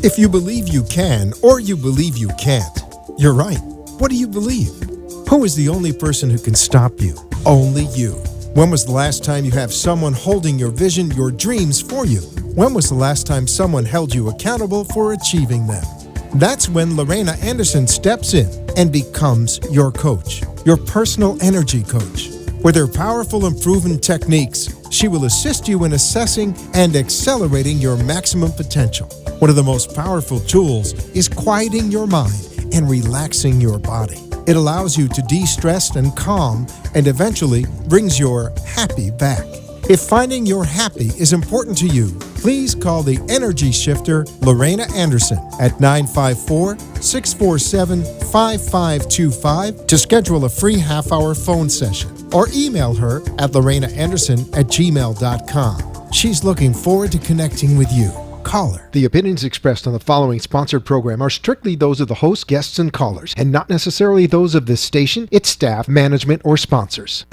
If you believe you can or you believe you can't, you're right. What do you believe? Who is the only person who can stop you? Only you. When was the last time you have someone holding your vision, your dreams for you? When was the last time someone held you accountable for achieving them? That's when Lorena Anderson steps in and becomes your coach, your personal energy coach. With her powerful and proven techniques, she will assist you in assessing and accelerating your maximum potential. One of the most powerful tools is quieting your mind and relaxing your body. It allows you to de-stress and calm and eventually brings your happy back. If finding your happy is important to you, please call the energy shifter Lorena Anderson at 954-647-5525 to schedule a free half-hour phone session, or email her at lorenaanderson@gmail.com. She's looking forward to connecting with you. Call her. The opinions expressed on the following sponsored program are strictly those of the host, guests, and callers, and not necessarily those of this station, its staff, management, or sponsors.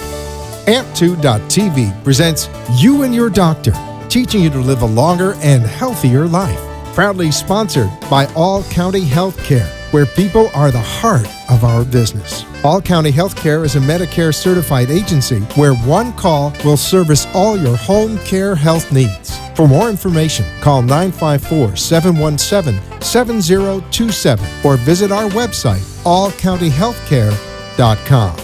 AMP2.TV presents You and Your Doctor, teaching you to live a longer and healthier life. Proudly sponsored by All County Healthcare, where people are the heart of our business. All County Healthcare is a Medicare certified agency where one call will service all your home care health needs. For more information, call 954-717-7027 or visit our website, allcountyhealthcare.com.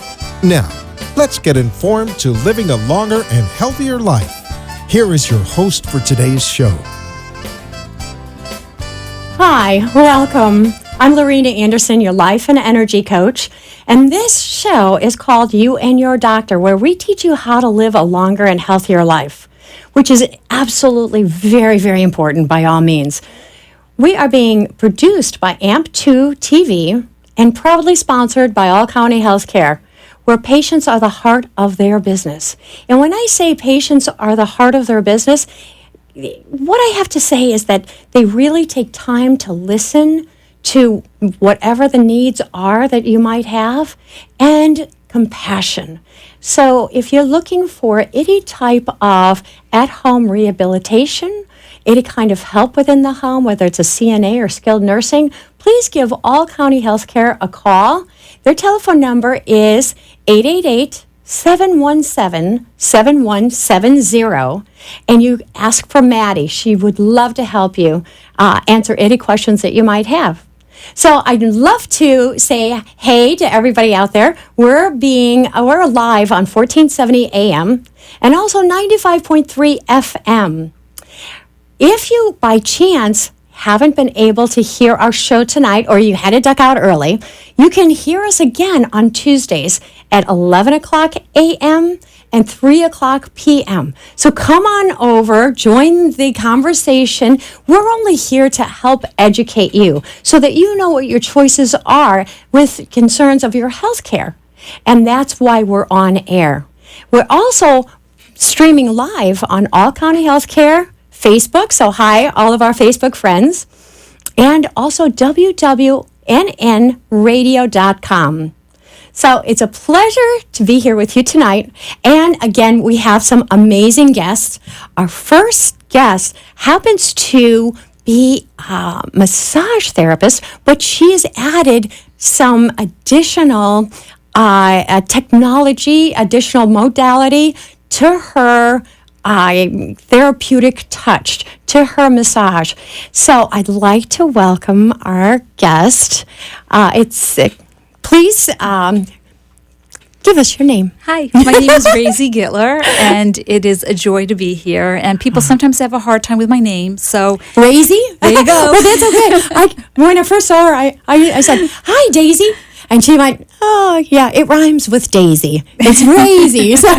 Now, let's get informed to living a longer and healthier life. Here is your host for today's show. Hi, welcome. I'm Lorena Anderson, your life and energy coach, and this show is called You and Your Doctor, where we teach you how to live a longer and healthier life, which is absolutely very, very important by all means. We are being produced by AMP2 TV and proudly sponsored by All County Healthcare, where patients are the heart of their business. And when I say patients are the heart of their business, what I have to say is that they really take time to listen to whatever the needs are that you might have, and compassion. So if you're looking for any type of at-home rehabilitation, any kind of help within the home, whether it's a CNA or skilled nursing, please give All County Healthcare a call. Their telephone number is 888-717-7170, and you ask for Maddie. She would love to help you answer any questions that you might have. So I'd love to say hey to everybody out there. We're live on 1470 AM and also 95.3 FM. If you, by chance, haven't been able to hear our show tonight, or you had to duck out early, you can hear us again on Tuesdays at 11 o'clock a.m. and 3 o'clock p.m. So come on over, join the conversation. We're only here to help educate you so that you know what your choices are with concerns of your health care. And that's why we're on air. We're also streaming live on All County Healthcare Facebook, so hi, all of our Facebook friends, and also www.nnradio.com. So it's a pleasure to be here with you tonight. And again, we have some amazing guests. Our first guest happens to be a massage therapist, but she's added some additional technology, additional modality to her therapeutic touch, to her massage. So I'd like to welcome our guest. Please give us your name. Hi, my name is Raisy Gittler, and it is a joy to be here. And people sometimes have a hard time with my name, so Raisy? There you go. Well, that's okay. When I first saw her, I said, "Hi, Daisy." And she went, "Oh, yeah, it rhymes with Daisy. It's Raisy." So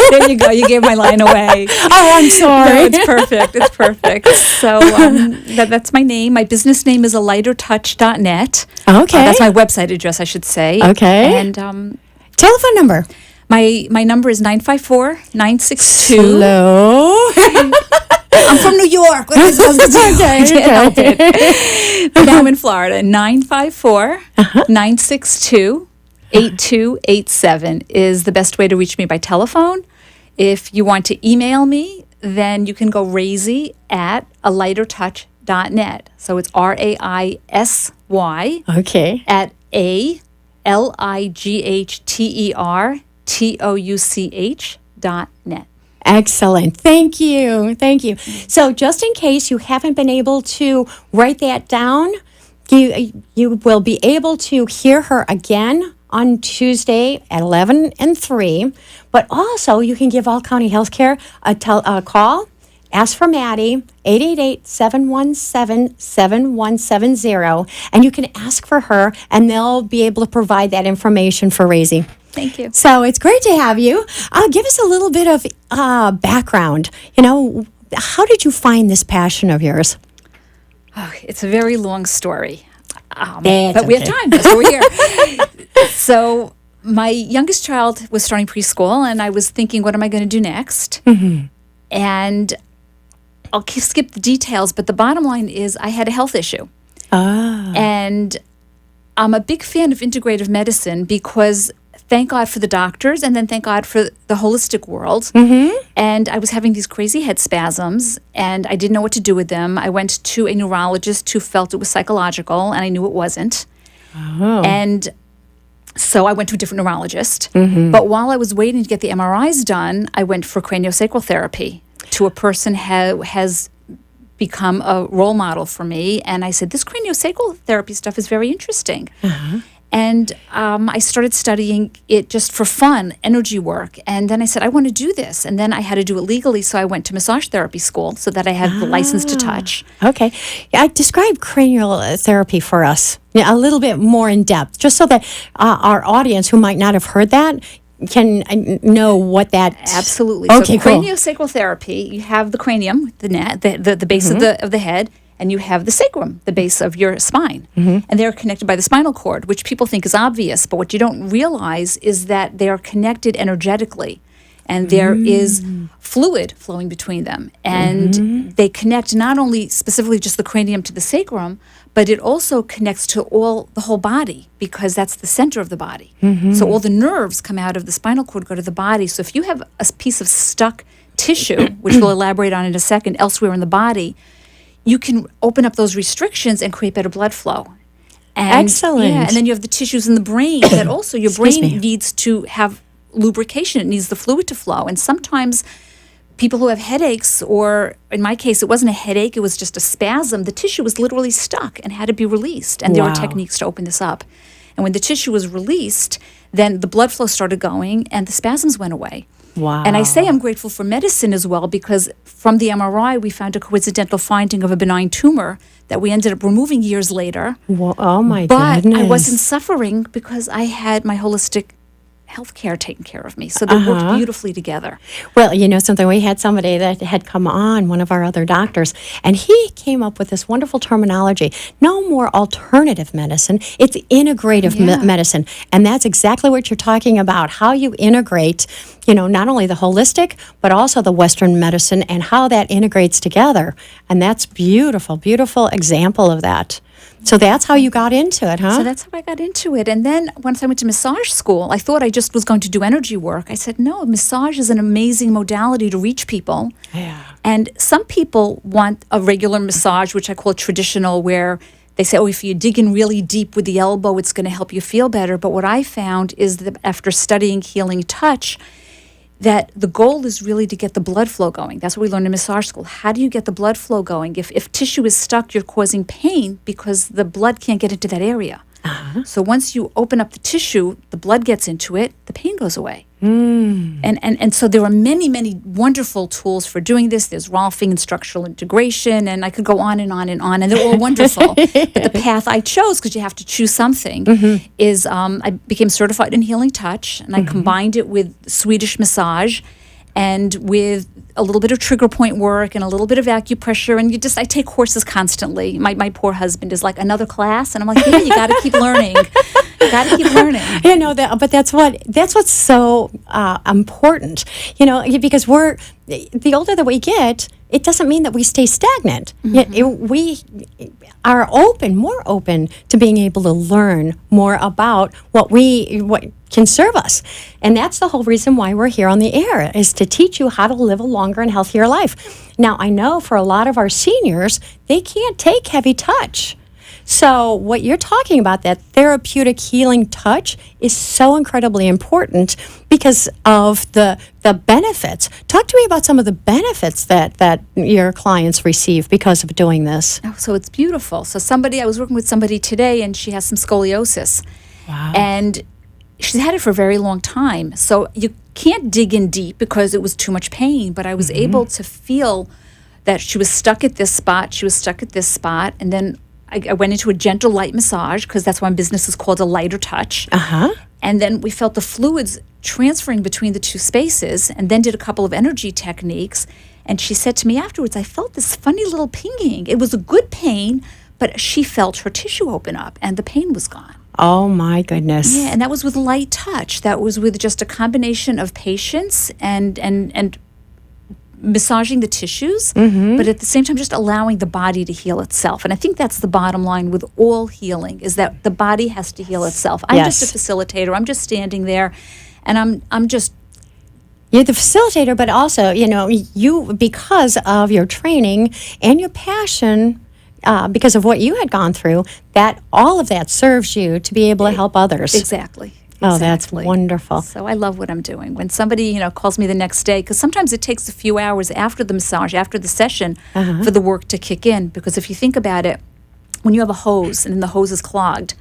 there you go. You gave my line away. Oh, I'm sorry. No, it's perfect. It's perfect. So that's my name. My business name is alightertouch.net. Okay. That's my website address, I should say. Okay. And telephone number. My number is 954-962. Hello. I'm from New York. What is this? Okay. Help it. But now I'm in Florida. 954-962-8287 is the best way to reach me by telephone. If you want to email me, then you can go Raisy at alightertouch.net. Raisy.net. So it's RAISY Okay. at ALIGHTERTOUCH.net. Excellent. Thank you. Thank you. So just in case you haven't been able to write that down, you will be able to hear her again on Tuesday at 11 and 3. But also, you can give All County Healthcare a call. Ask for Maddie, 888-717-7170. And you can ask for her, and they'll be able to provide that information for Raisy. Thank you. So it's great to have you. Give us a little bit of background. How did you find this passion of yours? Oh, it's a very long story. That's but we have okay. time. That's why we're here. So my youngest child was starting preschool, and I was thinking, what am I going to do next? Mm-hmm. And I'll skip the details, but the bottom line is I had a health issue. And I'm a big fan of integrative medicine because thank God for the doctors, and then thank God for the holistic world. Mm-hmm. And I was having these crazy head spasms, and I didn't know what to do with them. I went to a neurologist who felt it was psychological, and I knew it wasn't. Oh. And so I went to a different neurologist. Mm-hmm. But while I was waiting to get the MRIs done, I went for craniosacral therapy to a person who has become a role model for me. And I said, this craniosacral therapy stuff is very interesting. Uh-huh. And I started studying it just for fun, energy work. And then I said, I want to do this. And then I had to do it legally, so I went to massage therapy school so that I had the license to touch. Okay. Describe cranial therapy for us a little bit more in depth, just so that our audience who might not have heard that can know what that... Absolutely. Okay, so cool. Craniosacral therapy, you have the cranium, the base Mm-hmm. of the head, and you have the sacrum, the base of your spine. Mm-hmm. And they're connected by the spinal cord, which people think is obvious, but what you don't realize is that they are connected energetically. And there is fluid flowing between them. And they connect not only specifically just the cranium to the sacrum, but it also connects to the whole body, because that's the center of the body. So all the nerves come out of the spinal cord, go to the body. So if you have a piece of stuck tissue, which we'll elaborate on in a second, elsewhere in the body, you can open up those restrictions and create better blood flow. And, Excellent. Yeah, and then you have the tissues in the brain that also your Excuse brain me. needs to have lubrication. It needs the fluid to flow. And sometimes people who have headaches, or in my case, it wasn't a headache, it was just a spasm. The tissue was literally stuck and had to be released. And there were Wow. techniques to open this up. And when the tissue was released, then the blood flow started going and the spasms went away. Wow. And I say I'm grateful for medicine as well, because from the MRI, we found a coincidental finding of a benign tumor that we ended up removing years later. Well, oh, my But goodness. I wasn't suffering because I had my holistic healthcare taken care of me. So they worked beautifully together. Well, you know something, we had somebody that had come on, one of our other doctors, and he came up with this wonderful terminology. No more alternative medicine, it's integrative medicine. And that's exactly what you're talking about, how you integrate, not only the holistic, but also the Western medicine and how that integrates together. And that's beautiful, beautiful example of that. So that's how you got into it, huh? So that's how I got into it. And then once I went to massage school, I thought I just was going to do energy work. I said, no, massage is an amazing modality to reach people. Yeah. And some people want a regular massage, which I call traditional, where they say, if you dig in really deep with the elbow, it's going to help you feel better. But what I found is that after studying healing touch, that the goal is really to get the blood flow going. That's what we learned in massage school. How do you get the blood flow going? If tissue is stuck, you're causing pain because the blood can't get into that area. Uh-huh. So once you open up the tissue, the blood gets into it, the pain goes away. And so there are many, many wonderful tools for doing this. There's Rolfing and structural integration, and I could go on and on and on, and they're all wonderful. But the path I chose, because you have to choose something, is I became certified in healing touch, and I combined it with Swedish massage and with a little bit of trigger point work and a little bit of acupressure. And I take courses constantly. My poor husband is like, another class? And I'm like, yeah, you got to keep learning. You got to keep learning. But that's what's so important, because the older that we get, it doesn't mean that we stay stagnant. are more open to being able to learn more about what can serve us. And that's the whole reason why we're here on the air, is to teach you how to live a longer and healthier life. Now, I know for a lot of our seniors, they can't take heavy touch. So what you're talking about, that therapeutic healing touch, is so incredibly important because of the benefits. Talk to me about some of the benefits that your clients receive because of doing this. Oh, so it's beautiful. So I was working with somebody today, and she has some scoliosis. Wow. And she's had it for a very long time. So you can't dig in deep because it was too much pain, but I was able to feel that she was stuck at this spot, and then I went into a gentle light massage, because that's why my business is called a lighter touch. And then we felt the fluids transferring between the two spaces, and then did a couple of energy techniques. And she said to me afterwards, I felt this funny little pinging. It was a good pain, but she felt her tissue open up and the pain was gone. Oh, my goodness. Yeah, and that was with light touch. That was with just a combination of patience and massaging the tissues, but at the same time just allowing the body to heal itself. And I think that's the bottom line with all healing, is that the body has to heal itself. I'm just a facilitator. I'm just standing there, and I'm just... You're the facilitator, but also, you, because of your training and your passion, because of what you had gone through, that all of that serves you to be able to help others. Exactly. Oh, that's wonderful. So I love what I'm doing. When somebody, calls me the next day, because sometimes it takes a few hours after the massage, after the session, for the work to kick in. Because if you think about it, when you have a hose and then the hose is clogged,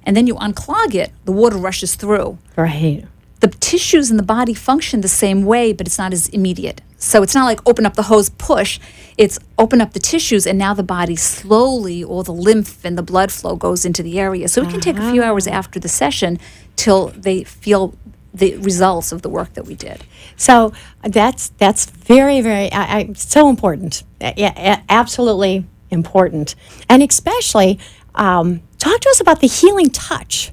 and then you unclog it, the water rushes through. Right. The tissues in the body function the same way, but it's not as immediate. So it's not like open up the hose, push. It's open up the tissues, and now the body slowly, all the lymph and the blood flow goes into the area. So it can take a few hours after the session till they feel the results of the work that we did. So that's very, very so important. Yeah, absolutely important. And especially, talk to us about the healing touch.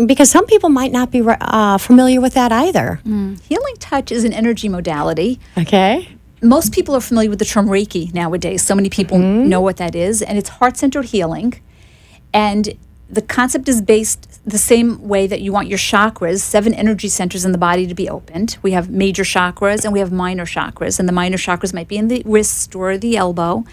Because some people might not be familiar with that either. Healing touch is an energy modality. Okay. Most people are familiar with the term Reiki nowadays. So many people know what that is. And it's heart-centered healing. And the concept is based the same way that you want your chakras, 7 energy centers in the body, to be opened. We have major chakras and we have minor chakras. And the minor chakras might be in the wrist or the elbow.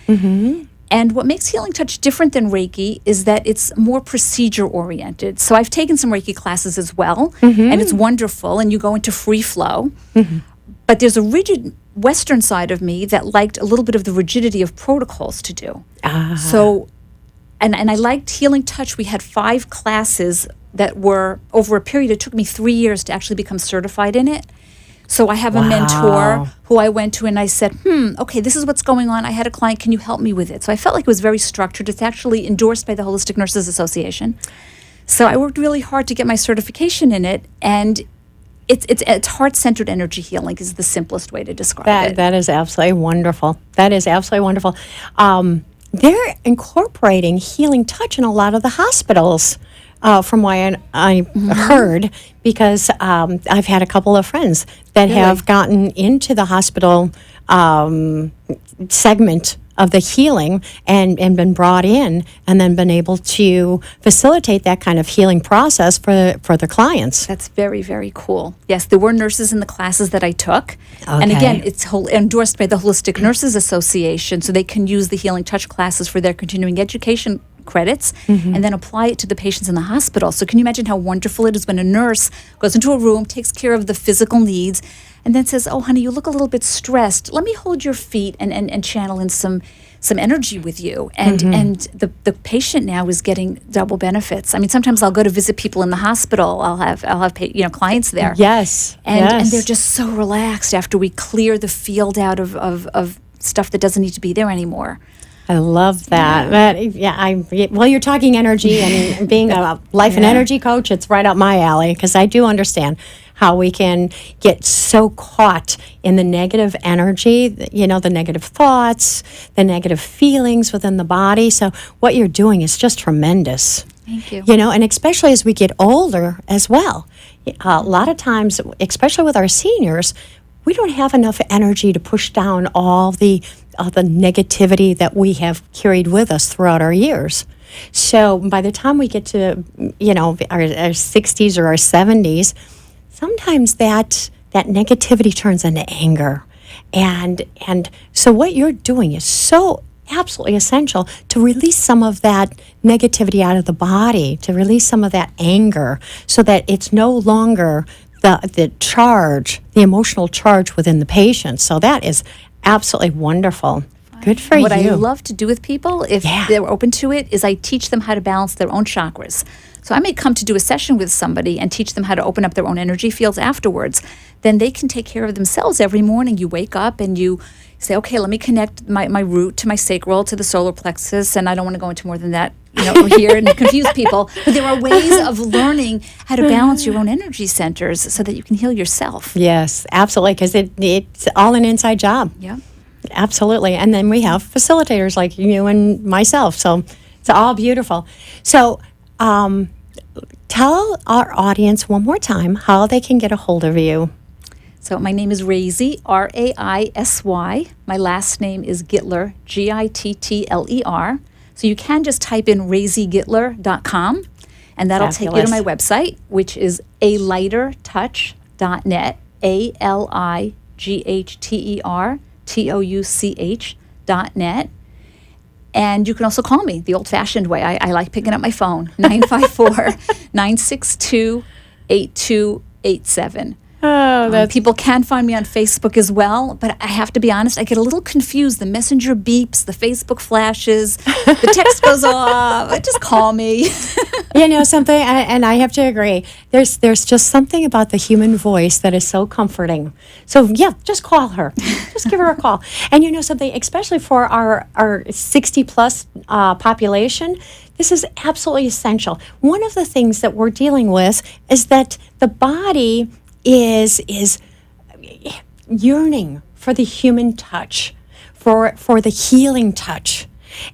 And what makes Healing Touch different than Reiki is that it's more procedure-oriented. So I've taken some Reiki classes as well, and it's wonderful, and you go into free flow. But there's a rigid Western side of me that liked a little bit of the rigidity of protocols to do. So, and I liked Healing Touch. We had 5 classes that were, over a period, it took me 3 years to actually become certified in it. So I have a mentor who I went to, and I said, okay, this is what's going on. I had a client, can you help me with it? So I felt like it was very structured. It's actually endorsed by the Holistic Nurses Association. So I worked really hard to get my certification in it, and it's heart-centered energy healing is the simplest way to describe it. That is absolutely wonderful. That is absolutely wonderful. They're incorporating Healing Touch in a lot of the hospitals. From what I heard, because I've had a couple of friends that have gotten into the hospital segment of the healing and been brought in and then been able to facilitate that kind of healing process for the clients. That's very, very cool. Yes, there were nurses in the classes that I took. And again, it's endorsed by the Holistic Nurses Association, so they can use the Healing Touch classes for their continuing education credits and then apply it to the patients in the hospital. So can you imagine how wonderful it is when a nurse goes into a room, takes care of the physical needs, and then says, oh, honey, you look a little bit stressed. Let me hold your feet and channel in some energy with you. And the patient now is getting double benefits. I mean, sometimes I'll go to visit people in the hospital. I'll have clients there. Yes. And they're just so relaxed after we clear the field out of stuff that doesn't need to be there anymore. I love that. Well, you're talking energy, and being a life and energy coach, it's right up my alley, because I do understand how we can get so caught in the negative energy, the negative thoughts, the negative feelings within the body. So what you're doing is just tremendous. Thank you. And especially as we get older as well. A lot of times, especially with our seniors, we don't have enough energy to push down all the the negativity that we have carried with us throughout our years. So by the time we get to, our 60s or our 70s, sometimes that negativity turns into anger. And so what you're doing is so absolutely essential to release some of that negativity out of the body, to release some of that anger, so that it's no longer the charge, the emotional charge within the patient. So that is absolutely wonderful. Good for what you. I love to do with people, if they're open to it, is I teach them how to balance their own chakras. So I may come to do a session with somebody and teach them how to open up their own energy fields afterwards. Then they can take care of themselves every morning. You wake up and you say, okay, let me connect my root to my sacral, to the solar plexus, and I don't want to go into more than that, here and confuse people. But there are ways of learning how to balance your own energy centers so that you can heal yourself. Yes, absolutely, because it's all an inside job. Yeah. Absolutely. And then we have facilitators like you and myself. So it's all beautiful. So tell our audience one more time how they can get a hold of you. So my name is Raisy, Raisy. My last name is Gittler, Gittler. So you can just type in raisygittler.com, and that'll take you to my website, which is alightertouch.net, ALIGHTERTOUCH.net. And you can also call me the old-fashioned way. I like picking up my phone, 954-962-8287. Oh, people can find me on Facebook as well, but I have to be honest, I get a little confused. The messenger beeps, the Facebook flashes, the text goes off. Just call me. Something, and I have to agree. There's just something about the human voice that is so comforting. So just call her. Just give her a call. And something, especially for our 60-plus population, this is absolutely essential. One of the things that we're dealing with is that the body is yearning for the human touch, for the healing touch.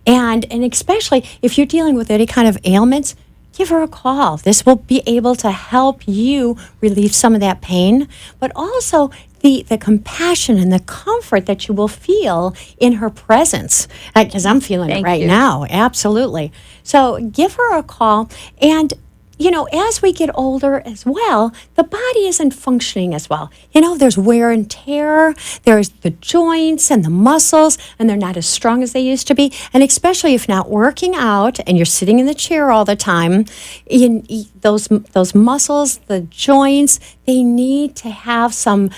And especially if you're dealing with any kind of ailments, give her a call. This will be able to help you relieve some of that pain, but also the compassion and the comfort that you will feel in her presence, because I'm feeling it right now. Absolutely. So give her a call. And as we get older as well, the body isn't functioning as well. There's wear and tear, there's the joints and the muscles, and they're not as strong as they used to be. And especially if not working out and you're sitting in the chair all the time, those muscles, the joints, they need to have some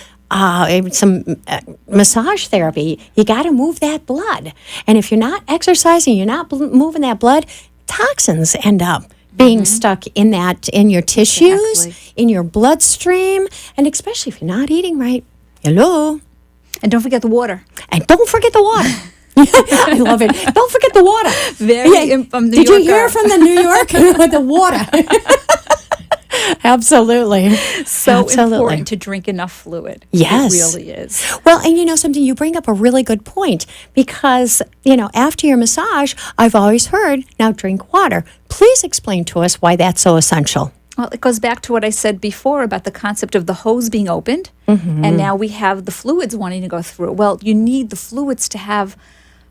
massage therapy. You got to move that blood. And if you're not exercising, you're not moving that blood, toxins end up being stuck in your tissues, in your bloodstream, and especially if you're not eating right. Hello. And don't forget the water. And don't forget the water. I love it. Don't forget the water. Did you hear from the New York? The water. Absolutely. So important to drink enough fluid. Yes. It really is. Well, and something, you bring up a really good point, because, after your massage, I've always heard, now drink water. Please explain to us why that's so essential. Well, it goes back to what I said before about the concept of the hose being opened, and now we have the fluids wanting to go through. Well, you need the fluids to have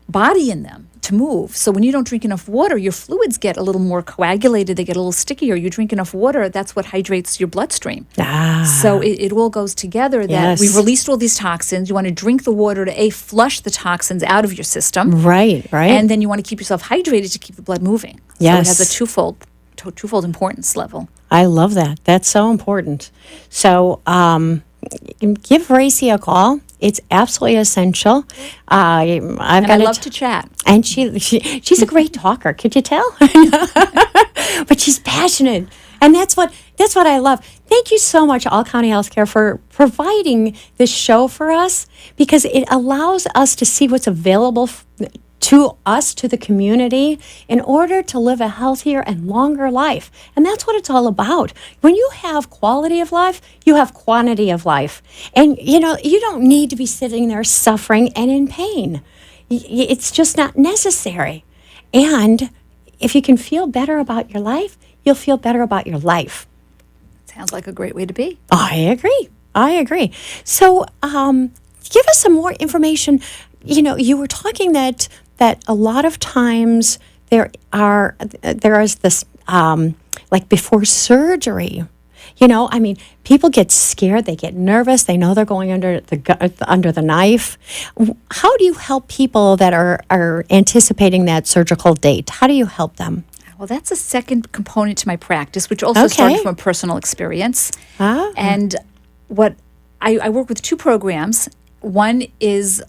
body in them to move. So when you don't drink enough water, your fluids get a little more coagulated, they get a little stickier. You drink enough water, that's what hydrates your bloodstream. So it all goes together, that we've released all these toxins. You want to drink the water to flush the toxins out of your system. Right. And then you want to keep yourself hydrated to keep the blood moving. Yes. So it has a twofold importance level. I love that. That's so important. So give Raisy a call. It's absolutely essential. I love to chat. And she's a great talker. Could you tell? But she's passionate, and that's what I love. Thank you so much, All County Healthcare, for providing this show for us, because it allows us to see what's available to us, to the community, in order to live a healthier and longer life. And that's what it's all about. When you have quality of life, you have quantity of life. And, you don't need to be sitting there suffering and in pain. It's just not necessary. And if you can feel better about your life, you'll feel better about your life. Sounds like a great way to be. I agree. So, give us some more information. you were talking that a lot of times there is this like before surgery. I mean, people get scared, they get nervous, they know they're going under the knife. How do you help people that are anticipating that surgical date? How do you help them? Well, that's a second component to my practice, which also started from a personal experience. And what I work with two programs. One is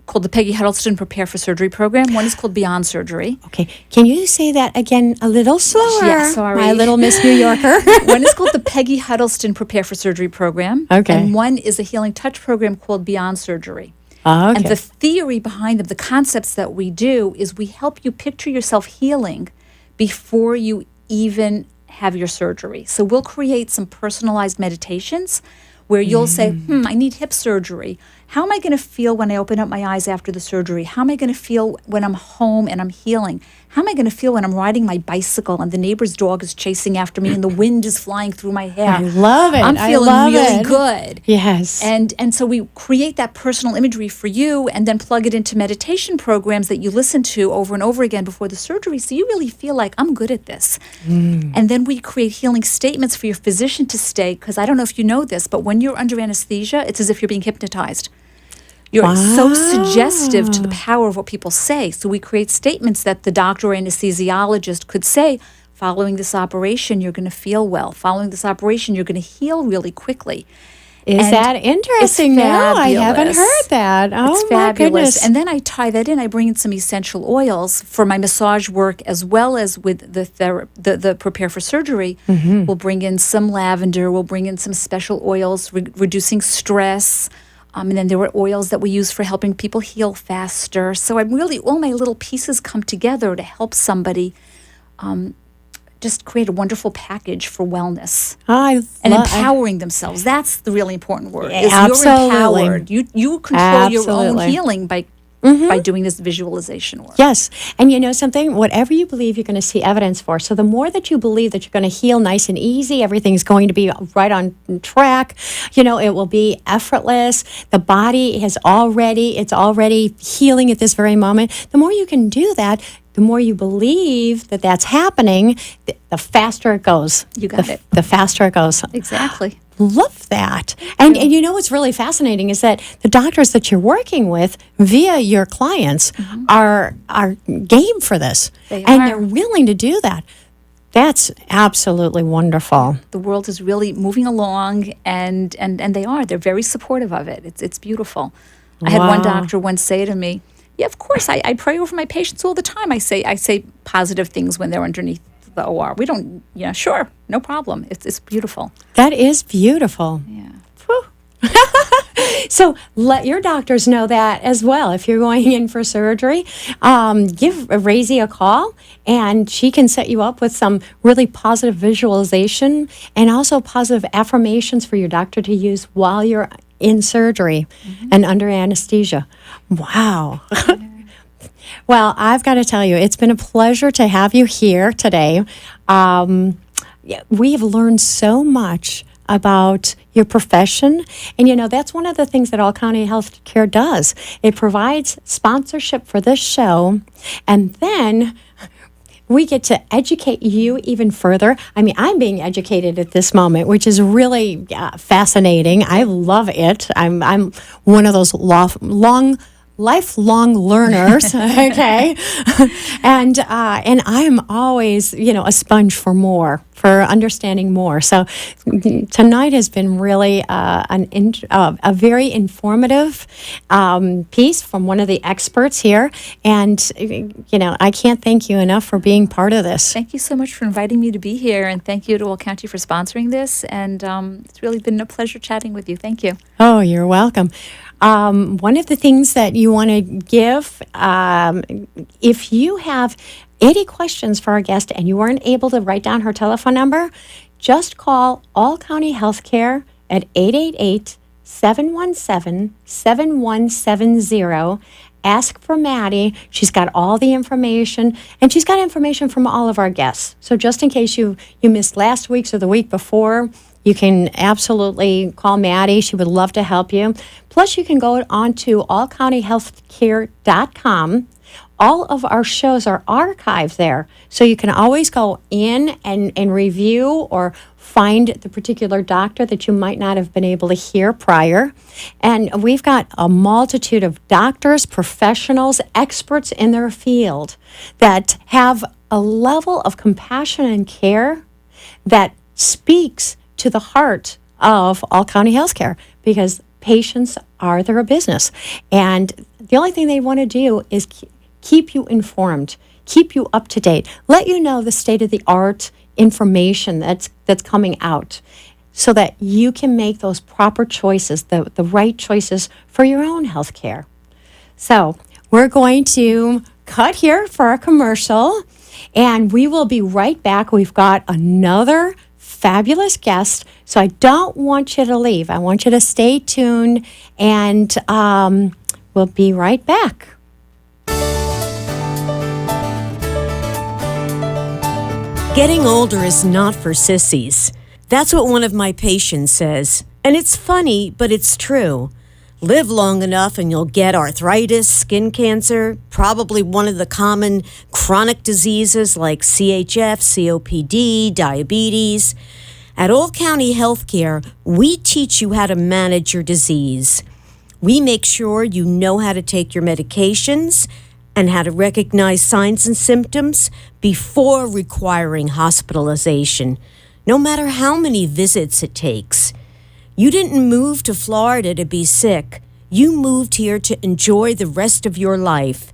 called the Peggy Huddleston Prepare for Surgery program. One is called Beyond Surgery. Okay. Can you say that again a little slower? Yeah, sorry. My little Miss New Yorker. One is called the Peggy Huddleston Prepare for Surgery program. Okay. And one is a Healing Touch program called Beyond Surgery. Okay. And the theory behind them, the concepts that we do, is we help you picture yourself healing before you even have your surgery. So we'll create some personalized meditations where you'll say, I need hip surgery. How am I going to feel when I open up my eyes after the surgery? How am I going to feel when I'm home and I'm healing? How am I going to feel when I'm riding my bicycle and the neighbor's dog is chasing after me and the wind is flying through my hair? I love it. I'm feeling really good. Yes. And so we create that personal imagery for you and then plug it into meditation programs that you listen to over and over again before the surgery, so you really feel like, I'm good at this. And then we create healing statements for your physician to say, because I don't know if you know this, but when you're under anesthesia, it's as if you're being hypnotized. You're so suggestive to the power of what people say. So we create statements that the doctor or anesthesiologist could say, following this operation, you're going to feel well. Following this operation, you're going to heal really quickly. Is that interesting? No, I haven't heard that. Oh, it's my fabulous. goodness. And then I tie that in. I bring in some essential oils for my massage work as well as with the Prepare for Surgery. We'll bring in some lavender. We'll bring in some special oils, reducing stress. And then there were oils that we use for helping people heal faster. So I'm really, all my little pieces come together to help somebody just create a wonderful package for wellness and empowering themselves. That's the really important word. Is you're empowered. You control your own healing by doing this visualization work. Yes. And you know something? Whatever you believe, you're going to see evidence for. So the more that you believe that you're going to heal nice and easy, everything's going to be right on track, it will be effortless. The body it's already healing at this very moment. The more you can do that, the more you believe that that's happening, the faster it goes. You got it. The faster it goes. Exactly. Love that. And you know what's really fascinating is that the doctors that you're working with via your clients are game for this. They're willing to do that. That's absolutely wonderful. The world is really moving along and they're very supportive of it. It's beautiful. I had one doctor once say to me, yeah, of course, I pray over my patients all the time. I say positive things when they're underneath the OR. We don't, sure, no problem. It's beautiful. That is beautiful. Yeah. So let your doctors know that as well. If you're going in for surgery, give Raisy a call, and she can set you up with some really positive visualization and also positive affirmations for your doctor to use while you're in surgery and under anesthesia. Wow. Well, I've got to tell you, it's been a pleasure to have you here today. We have learned so much about your profession. And, that's one of the things that All County Healthcare does. It provides sponsorship for this show, and then we get to educate you even further. I mean, I'm being educated at this moment, which is really fascinating. I love it. I'm one of those lifelong learners, okay? And I'm always, a sponge for understanding more. So tonight has been really a very informative piece from one of the experts here. And, I can't thank you enough for being part of this. Thank you so much for inviting me to be here. And thank you to Will County for sponsoring this. And it's really been a pleasure chatting with you. Thank you. Oh, you're welcome. One of the things that you want to give, if you have any questions for our guest and you weren't able to write down her telephone number, just call All County Healthcare at 888-717-7170. Ask for Maddie. She's got all the information, and she's got information from all of our guests. So just in case you missed last week's or the week before, You can absolutely call Maddie. She would love to help you. Plus, you can go on to allcountyhealthcare.com. All of our shows are archived there. So you can always go in and review or find the particular doctor that you might not have been able to hear prior. And we've got a multitude of doctors, professionals, experts in their field that have a level of compassion and care that speaks to the heart of All County Healthcare, because patients are their business. And the only thing they want to do is keep you informed, keep you up to date, let you know the state of the art information that's coming out, so that you can make those proper choices, the right choices for your own health care. So we're going to cut here for a commercial, and we will be right back. We've got another fabulous guest, so I don't want you to leave. I want you to stay tuned, and we'll be right back. Getting older is not for sissies. That's what one of my patients says. And it's funny, but it's true. Live long enough and you'll get arthritis, skin cancer, probably one of the common chronic diseases like CHF, COPD, diabetes. At All County Healthcare, we teach you how to manage your disease. We make sure you know how to take your medications and how to recognize signs and symptoms before requiring hospitalization, no matter how many visits it takes. You didn't move to Florida to be sick. You moved here to enjoy the rest of your life.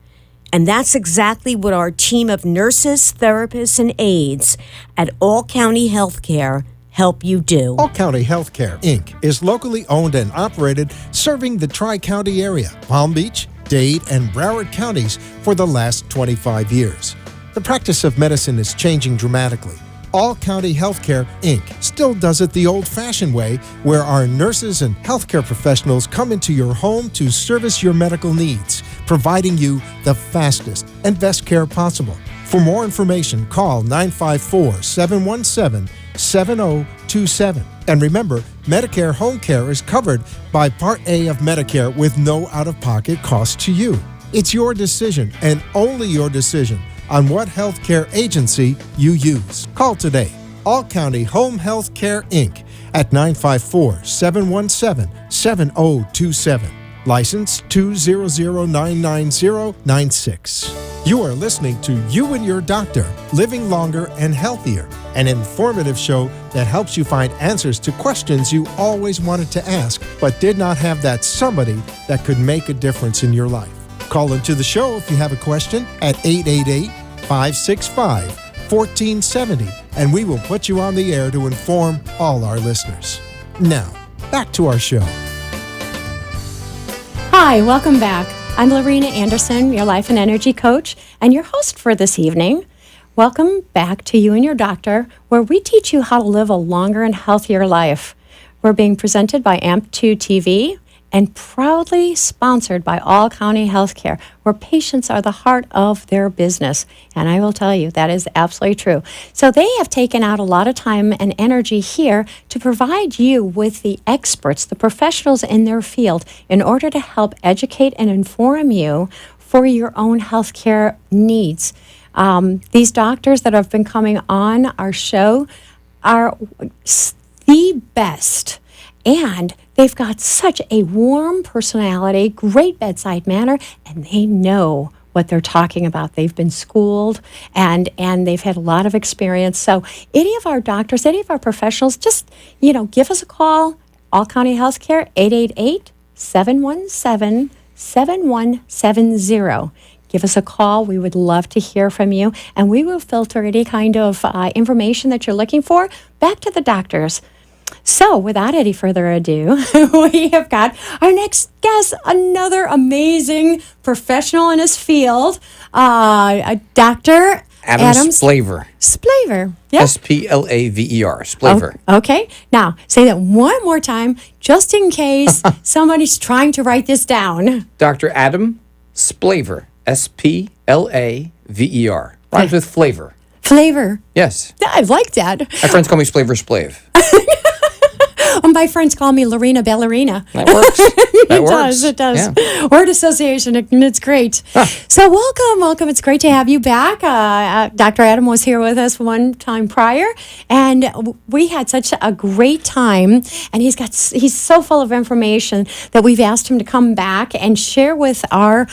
And that's exactly what our team of nurses, therapists, and aides at All County Healthcare help you do. All County Healthcare, Inc. is locally owned and operated, serving the Tri-County area, Palm Beach, Dade, and Broward counties for the last 25 years. The practice of medicine is changing dramatically. All County Healthcare, Inc. still does it the old-fashioned way, where our nurses and healthcare professionals come into your home to service your medical needs, providing you the fastest and best care possible. For more information, call 954-717-7027. And remember, Medicare home care is covered by Part A of Medicare with no out-of-pocket cost to you. It's your decision, and only your decision, on what healthcare agency you use. Call today. All County Home Health Care, Inc. at 954-717-7027. License 200999096. You are listening to You and Your Doctor, Living Longer and Healthier, an informative show that helps you find answers to questions you always wanted to ask, but did not have that somebody that could make a difference in your life. Call into the show if you have a question at 888-565-1470, and we will put you on the air to inform all our listeners. Now, back to our show. Hi, welcome back. I'm Lorena Anderson, your life and energy coach, and your host for this evening. Welcome back to You and Your Doctor, where we teach you how to live a longer and healthier life. We're being presented by AMP2 TV and proudly sponsored by All County Healthcare, where patients are the heart of their business. And I will tell you, that is absolutely true. So they have taken out a lot of time and energy here to provide you with the experts, the professionals in their field, in order to help educate and inform you for your own healthcare needs. These doctors that have been coming on our show are the best. And they've got such a warm personality, great bedside manner, and they know what they're talking about. They've been schooled and they've had a lot of experience. So any of our doctors, any of our professionals, just, give us a call. All County Healthcare, 888-717-7170. Give us a call. We would love to hear from you. And we will filter any kind of information that you're looking for back to the doctors. So, without any further ado, we have got our next guest, another amazing professional in his field, Dr. Adam Splaver. Splaver. Yep. Splaver. Splaver. Okay. Now, say that one more time, just in case somebody's trying to write this down. Dr. Adam Splaver. Splaver. Rhymes with flavor. Flavor. Yes. I like that. My friends call me Splaver Splave. My friends call me Lorena Ballerina. That works. That works. It does. Yeah. Word association, and it's great. So welcome. It's great to have you back. Dr. Adam was here with us one time prior, and we had such a great time. And he's so full of information that we've asked him to come back and share with our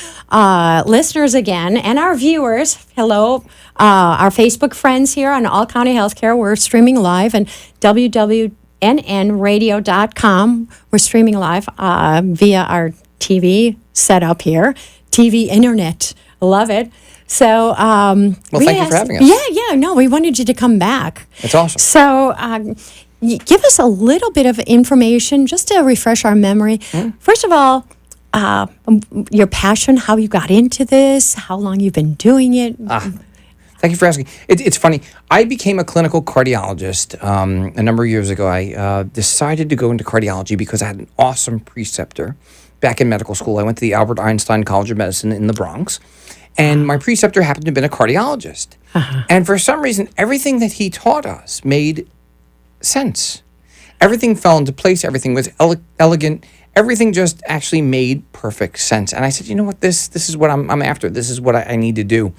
listeners again and our viewers. Hello, our Facebook friends here on All County Healthcare. We're streaming live and www.nnradio.com. We're streaming live via our TV setup here, TV internet. Love it. So, thank you for having us. Yeah. No, we wanted you to come back. That's awesome. So, give us a little bit of information just to refresh our memory. First of all, your passion, how you got into this, how long you've been doing it. Thank you for asking. It's funny. I became a clinical cardiologist a number of years ago. I decided to go into cardiology because I had an awesome preceptor back in medical school. I went to the Albert Einstein College of Medicine in the Bronx, and my preceptor happened to have been a cardiologist. And for some reason, everything that he taught us made sense. Everything fell into place. Everything was elegant. Everything just actually made perfect sense. And I said, you know what, this is what I'm after. This is what I need to do.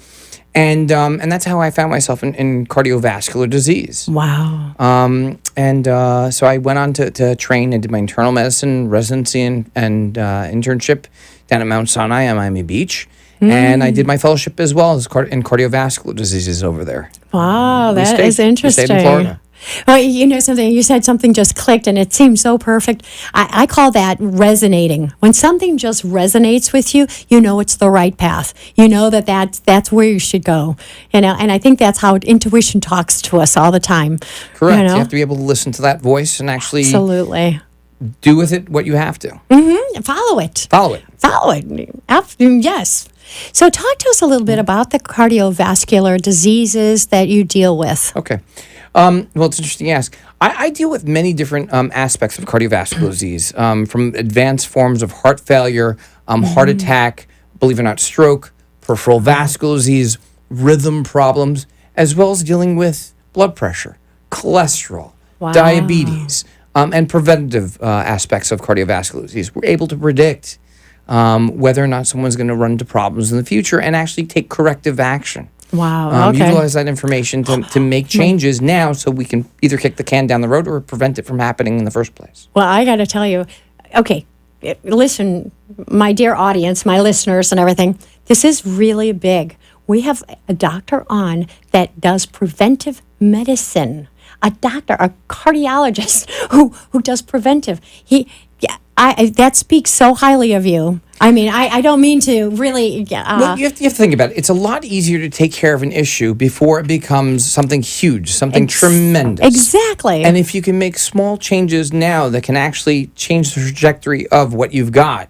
And that's how I found myself in cardiovascular disease. Wow. So I went on to train and did my internal medicine residency and internship down at Mount Sinai on Miami Beach. And I did my fellowship as well as in cardiovascular diseases over there. Wow, that is interesting. We stayed in Florida. Well, you know something, you said something just clicked and it seemed so perfect. I call that resonating. When something just resonates with you, you know it's the right path. You know that's where you should go. And I think that's how intuition talks to us all the time. Correct. You know? You have to be able to listen to that voice and actually Absolutely. do with it what you have to. Follow it. Follow it. Yes. So talk to us a little bit about the cardiovascular diseases that you deal with. Okay. Well, it's interesting you ask. I deal with many different aspects of cardiovascular disease, from advanced forms of heart failure, heart attack, believe it or not, stroke, peripheral vascular disease, rhythm problems, as well as dealing with blood pressure, cholesterol, diabetes, and preventative aspects of cardiovascular disease. We're able to predict whether or not someone's going to run into problems in the future and actually take corrective action. Wow. Okay. Utilize that information to make changes now so we can either kick the can down the road or prevent it from happening in the first place. Well, I got to tell you, okay, listen, my dear audience, my listeners and everything, this is really big. We have a doctor on that does preventive medicine, a doctor, a cardiologist who does preventive. That speaks so highly of you. I mean, I don't mean to really... well, you have to think about it. It's a lot easier to take care of an issue before it becomes something huge, something tremendous. Exactly. And if you can make small changes now that can actually change the trajectory of what you've got,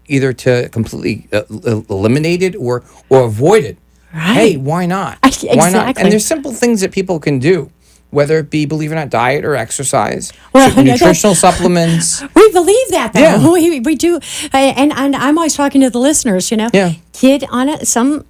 either to completely eliminate it or avoid it, hey, why not? Exactly. Why not? And there's simple things that people can do, whether it be, believe it or not, diet or exercise, nutritional supplements. We believe that, though. Yeah. We do. And I'm always talking to the listeners, Get on some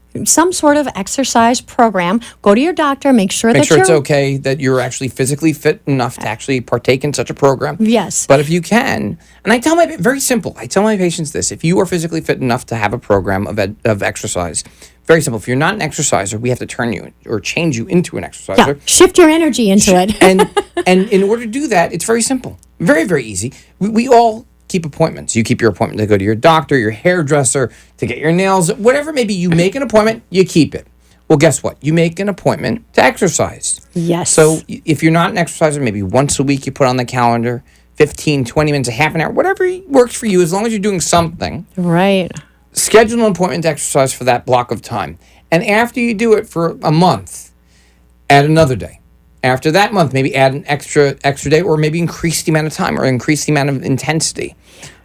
sort of exercise program. Go to your doctor. Make sure it's okay that you're actually physically fit enough to actually partake in such a program. Yes. But if you can, and I tell my patients this, if you are physically fit enough to have a program of exercise, very simple. If you're not an exerciser, we have to turn you or change you into an exerciser. Yeah, shift your energy into it. and in order to do that, it's very simple. Very, very easy. We all keep appointments. You keep your appointment to go to your doctor, your hairdresser, to get your nails, whatever it may be. You make an appointment, you keep it. Well, guess what? You make an appointment to exercise. Yes. So if you're not an exerciser, maybe once a week you put on the calendar, 15, 20 minutes, a half an hour, whatever works for you, as long as you're doing something. Right. Schedule an appointment to exercise for that block of time. And after you do it for a month, add another day. After that month, maybe add an extra day, or maybe increase the amount of time or increase the amount of intensity.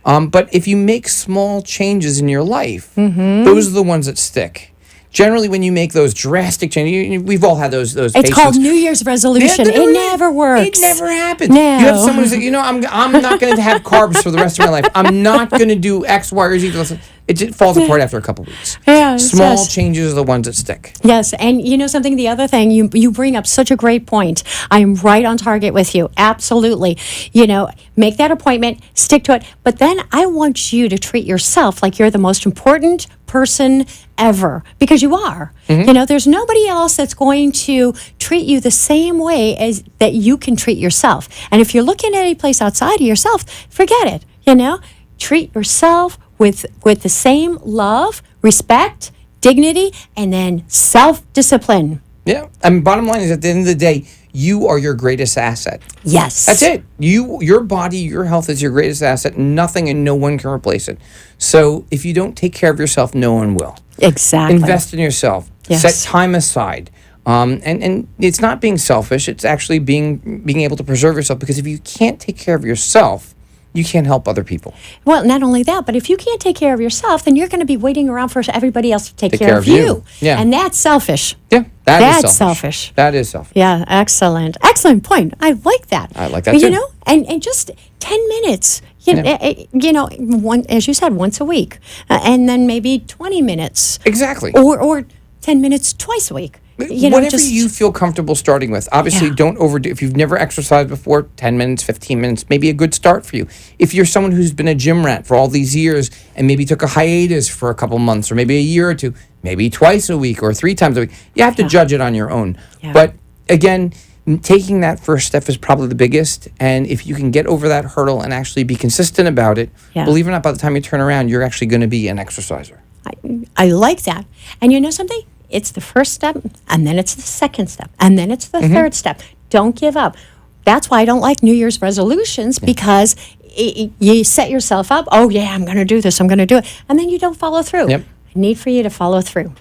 But if you make small changes in your life, those are the ones that stick. Generally, when you make those drastic changes, we've all had those It's patients. called New Year's resolution. Yeah, It never works. It never happens. No. You have someone who says, I'm not going to have carbs for the rest of my life. I'm not going to do X, Y, or Z. It just falls apart after a couple weeks. Yes, Small yes. changes are the ones that stick. Yes, and you know something, the other thing, you bring up such a great point. I am right on target with you. Absolutely. Make that appointment, stick to it. But then I want you to treat yourself like you're the most important person ever, because you are. There's nobody else that's going to treat you the same way as that you can treat yourself. And if you're looking at any place outside of yourself, forget it. Treat yourself with the same love, respect, dignity, and then self-discipline. Yeah. I mean, bottom line is, at the end of the day, you are your greatest asset. Yes. That's it. Your body, your health is your greatest asset. Nothing and no one can replace it. So if you don't take care of yourself, no one will. Exactly. Invest in yourself. Yes. Set time aside. And it's not being selfish. It's actually being able to preserve yourself, because if you can't take care of yourself, you can't help other people. Well, not only that, but if you can't take care of yourself, then you're going to be waiting around for everybody else to take care of you. Yeah. And that's selfish. Yeah, That's selfish. That is selfish. Yeah, excellent. Excellent point. I like that. I like that too. And just 10 minutes, as you said, once a week. And then maybe 20 minutes. Exactly. Or 10 minutes twice a week. Whatever you feel comfortable starting with. Obviously, don't overdo. If you've never exercised before, 10 minutes, 15 minutes, maybe a good start for you. If you're someone who's been a gym rat for all these years and maybe took a hiatus for a couple months or maybe a year or two, maybe twice a week or 3 times a week, you have to judge it on your own. Yeah. But again, taking that first step is probably the biggest. And if you can get over that hurdle and actually be consistent about it, believe it or not, by the time you turn around, you're actually going to be an exerciser. I like that. And you know something? It's the first step, and then it's the second step, and then it's the third step. Don't give up. That's why I don't like New Year's resolutions, because you set yourself up. Oh, yeah, I'm going to do this. I'm going to do it. And then you don't follow through. Yep. I need for you to follow through.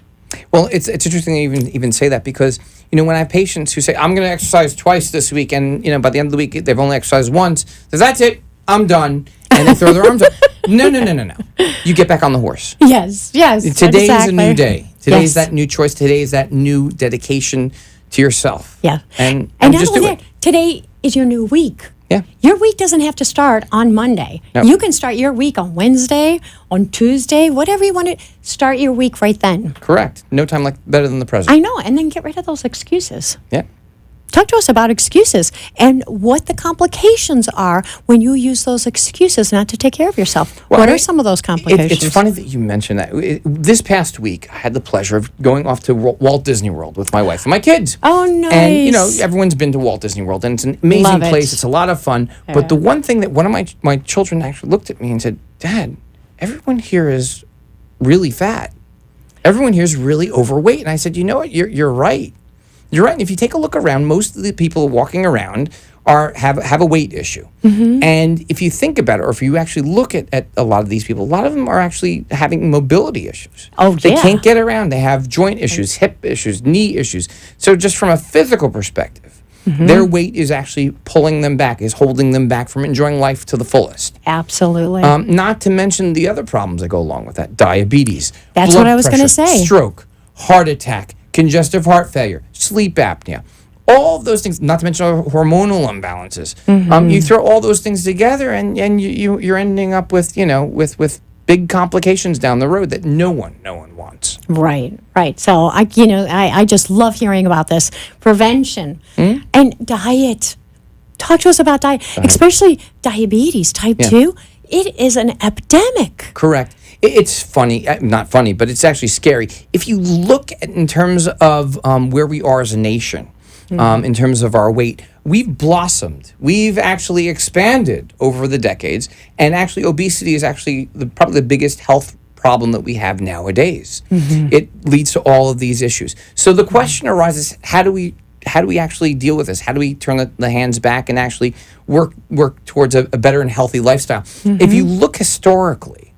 Well, it's interesting to even say that, because, when I have patients who say, I'm going to exercise twice this week, and, by the end of the week, they've only exercised once, so that's it, I'm done. And they throw their arms up. No. You get back on the horse. Yes. Today is a new day. Today is Yes. that new choice. Today is that new dedication to yourself. Yeah. And not just only do that, it. today is your new week. Yeah. Your week doesn't have to start on Monday. No. You can start your week on Wednesday, on Tuesday, whatever you want to start your week right then. Correct. No time better than the present. I know, and then get rid of those excuses. Yeah. Talk to us about excuses and what the complications are when you use those excuses not to take care of yourself. Well, What are some of those complications? It's funny that you mentioned that. This past week, I had the pleasure of going off to Walt Disney World with my wife and my kids. Oh, nice. And, everyone's been to Walt Disney World, and it's an amazing Love it. place. It's a lot of fun. But the one thing that one of my children actually looked at me and said, Dad, everyone here is really fat. Everyone here is really overweight. And I said, you know what? You're right. You're right. And if you take a look around, most of the people walking around have a weight issue. And if you think about it, or if you actually look at a lot of these people, a lot of them are actually having mobility issues. Oh, They yeah. can't get around. They have joint issues, hip issues, knee issues. So just from a physical perspective, their weight is actually pulling them back, is holding them back from enjoying life to the fullest. Absolutely. Not to mention the other problems that go along with that: diabetes, That's blood what I was gonna pressure, say. stroke, heart attack, congestive heart failure, sleep apnea, all of those things, not to mention hormonal imbalances. You throw all those things together, and you're ending up with with big complications down the road that no one wants. Right. So I just love hearing about this prevention and diet. Talk to us about diet, especially diabetes type 2. It is an epidemic. Correct. It's funny, not funny, but it's actually scary. If you look at, in terms of where we are as a nation, in terms of our weight, we've blossomed. We've actually expanded over the decades, and actually obesity is actually probably the biggest health problem that we have nowadays. It leads to all of these issues. So the question arises: how do we actually deal with this? How do we turn the hands back and actually work towards a better and healthy lifestyle? If you look historically,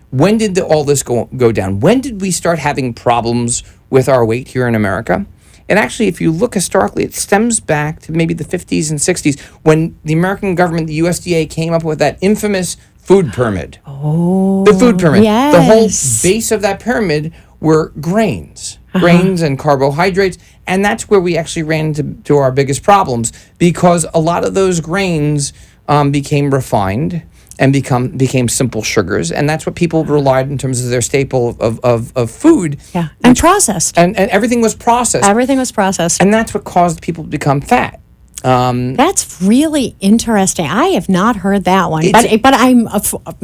when did all this go down? When did we start having problems with our weight here in America? And actually, if you look historically, it stems back to maybe the 50s and 60s, when the American government, the USDA, came up with that infamous food pyramid. The food pyramid. yes. The whole base of that pyramid were grains. grains and carbohydrates. And that's where we actually ran into our biggest problems, because a lot of those grains became refined and became simple sugars, and that's what people relied in terms of their staple of food. Yeah, and processed. And everything was processed. Everything was processed. And that's what caused people to become fat. That's really interesting. I have not heard that one, It's but I'm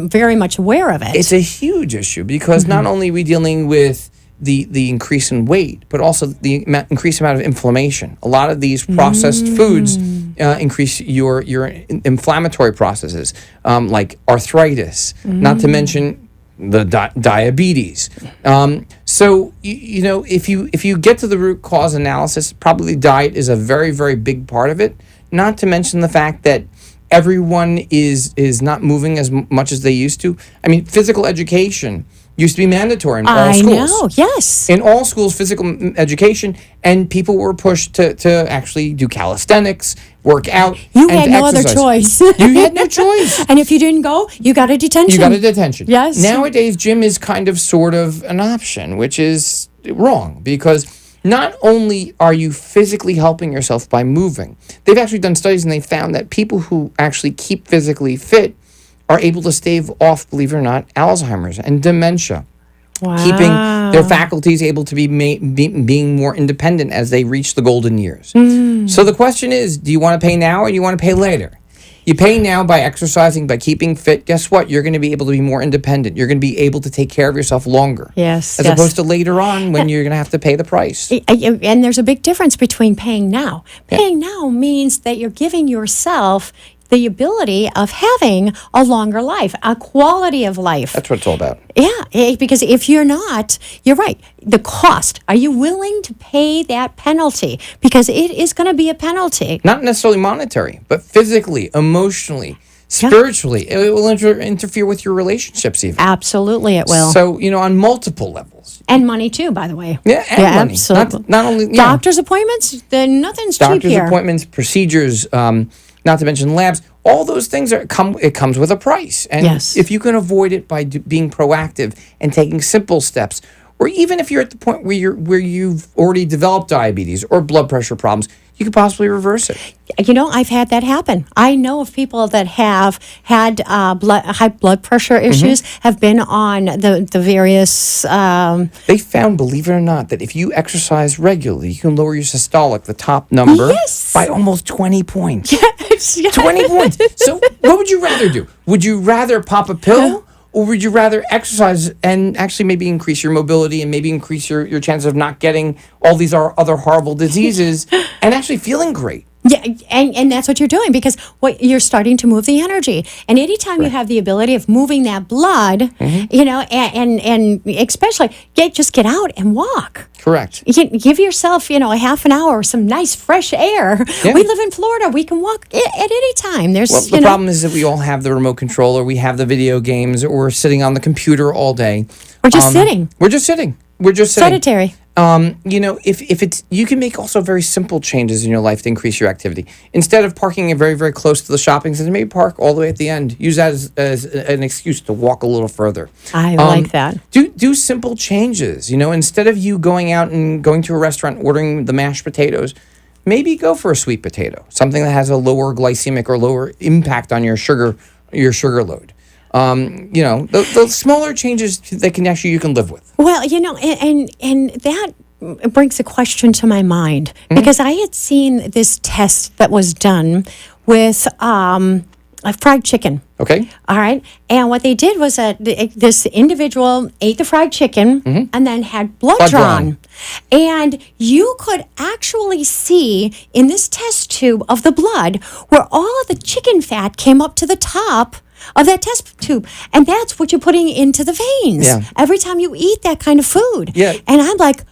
very much aware of it. It's a huge issue, because not only are we dealing with the increase in weight, but also the increased amount of inflammation. A lot of these processed foods increase your inflammatory processes, like arthritis, not to mention the diabetes. So if you get to the root cause analysis, probably diet is a very, very big part of it. Not to mention the fact that everyone is not moving as much as they used to. I mean, physical education used to be mandatory in all schools. I know, yes. In all schools, physical education, and people were pushed to actually do calisthenics, work out, You and had to no other exercise. choice. You had no choice. And if you didn't go, you got a detention. You got a detention. Yes. Nowadays, gym is kind of sort of an option, which is wrong, because not only are you physically helping yourself by moving, they've actually done studies and they found that people who actually keep physically fit are able to stave off, believe it or not, Alzheimer's and dementia. Wow. Keeping their faculties able to be being more independent as they reach the golden years. So the question is, do you want to pay now or do you want to pay later? You pay now by exercising, by keeping fit. Guess what? You're going to be able to be more independent. You're going to be able to take care of yourself longer. Yes, As yes. opposed to later on when you're going to have to pay the price. And there's a big difference between paying now. Paying now means that you're giving yourself the ability of having a longer life, a quality of life. That's what it's all about. Yeah, because if you're not, you're right. The cost, are you willing to pay that penalty? Because it is going to be a penalty. Not necessarily monetary, but physically, emotionally, spiritually. It will interfere with your relationships even. Absolutely, it will. So, on multiple levels. And money too, by the way. Yeah, and money. Absolutely. Not only Doctor's appointments, then nothing's cheap doctor's here. appointments, procedures, not to mention labs. All those things it comes with a price. And Yes. if you can avoid it by being proactive and taking simple steps, or even if you're at the point where you've already developed diabetes or blood pressure problems, you could possibly reverse it. I've had that happen. I know of people that have had high blood pressure Mm-hmm. issues, have been on the various. They found, believe it or not, that if you exercise regularly, you can lower your systolic, the top number, Yes. by almost 20 points. Yes. 20 points. So what would you rather do? Would you rather pop a pill? Or would you rather exercise and actually maybe increase your mobility and maybe increase your chances of not getting all these other horrible diseases and actually feeling great? Yeah, and that's what you're doing, because you're starting to move the energy. And anytime you have the ability of moving that blood, and especially just get out and walk. Correct. Give yourself, a half an hour, some nice fresh air. Yeah. We live in Florida. We can walk at any time. There's, Well, the problem is that we all have the remote control, or we have the video games, or we're sitting on the computer all day. We're just sitting. We're just sitting. We're just sitting. Sedentary. If it's, you can make also very simple changes in your life to increase your activity. Instead of parking it very, very close to the shopping center, maybe park all the way at the end. Use that as an excuse to walk a little further. I like that. Do simple changes. Instead of you going out and going to a restaurant, ordering the mashed potatoes, maybe go for a sweet potato, something that has a lower glycemic or lower impact on your sugar load. The smaller changes that you can live with. Well, and that brings a question to my mind, because I had seen this test that was done with fried chicken. Okay. All right. And what they did was that this individual ate the fried chicken and then had blood drawn. And you could actually see in this test tube of the blood where all of the chicken fat came up to the top of that test tube. And that's what you're putting into the veins every time you eat that kind of food. Yeah. And I'm like,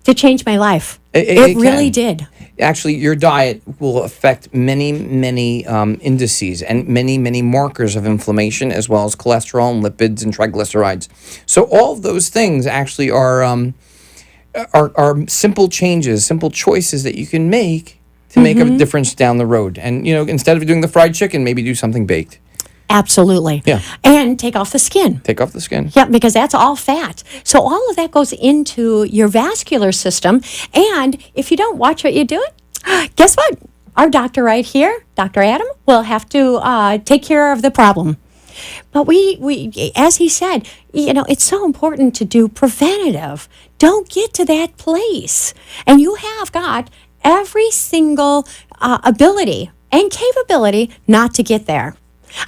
it changed my life. It really did. Actually, your diet will affect many, many indices and many, many markers of inflammation, as well as cholesterol and lipids and triglycerides. So all of those things actually are simple changes, simple choices that you can make to make a difference down the road. And instead of doing the fried chicken, maybe do something baked. Absolutely. Yeah. And take off the skin. Take off the skin. Yeah, because that's all fat. So all of that goes into your vascular system. And if you don't watch what you're doing, guess what? Our doctor right here, Dr. Adam, will have to take care of the problem. But we, as he said, it's so important to do preventative. Don't get to that place. And you have got every single ability and capability not to get there.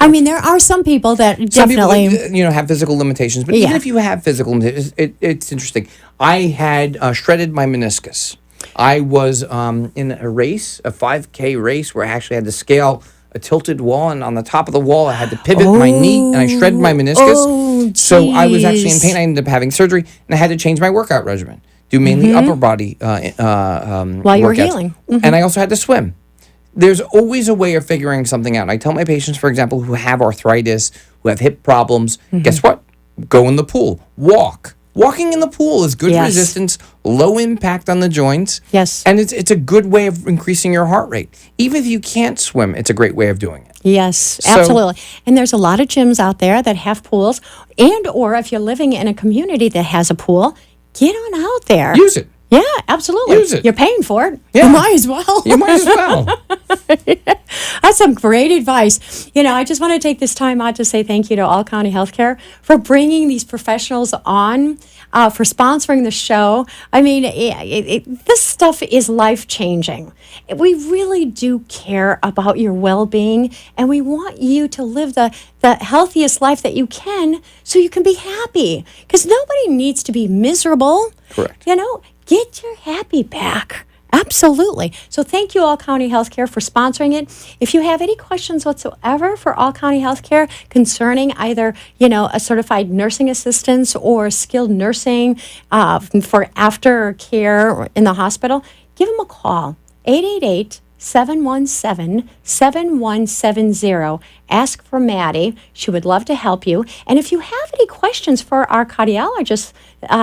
I mean, there are some people that definitely... Some people, have physical limitations. But even if you have physical limitations, it's interesting. I had shredded my meniscus. I was in a race, a 5K race, where I actually had to scale a tilted wall. And on the top of the wall, I had to pivot my knee, and I shredded my meniscus. So I was actually in pain. I ended up having surgery, and I had to change my workout regimen. Do mainly upper body while you workouts. were healing. And I also had to swim. There's always a way of figuring something out. And I tell my patients, for example, who have arthritis, who have hip problems, guess what? Go in the pool. Walk. Walking in the pool is good resistance, low impact on the joints. Yes. And it's a good way of increasing your heart rate. Even if you can't swim, it's a great way of doing it. Yes, absolutely. And there's a lot of gyms out there that have pools. And or if you're living in a community that has a pool, get on out there. Use it. Yeah, absolutely. Use it. You're paying for it. Yeah. You might as well. You might as well. That's some great advice. I just want to take this time out to say thank you to All County Healthcare for bringing these professionals on, for sponsoring the show. I mean, this stuff is life-changing. We really do care about your well-being, and we want you to live the healthiest life that you can so you can be happy. Because nobody needs to be miserable. Correct. Get your happy back. Absolutely. So thank you, All County Healthcare, for sponsoring it. If you have any questions whatsoever for All County Healthcare concerning either, a certified nursing assistant or skilled nursing for aftercare in the hospital, give them a call. 888-717-7170. Ask for Maddie. She would love to help you. And if you have any questions for our cardiologist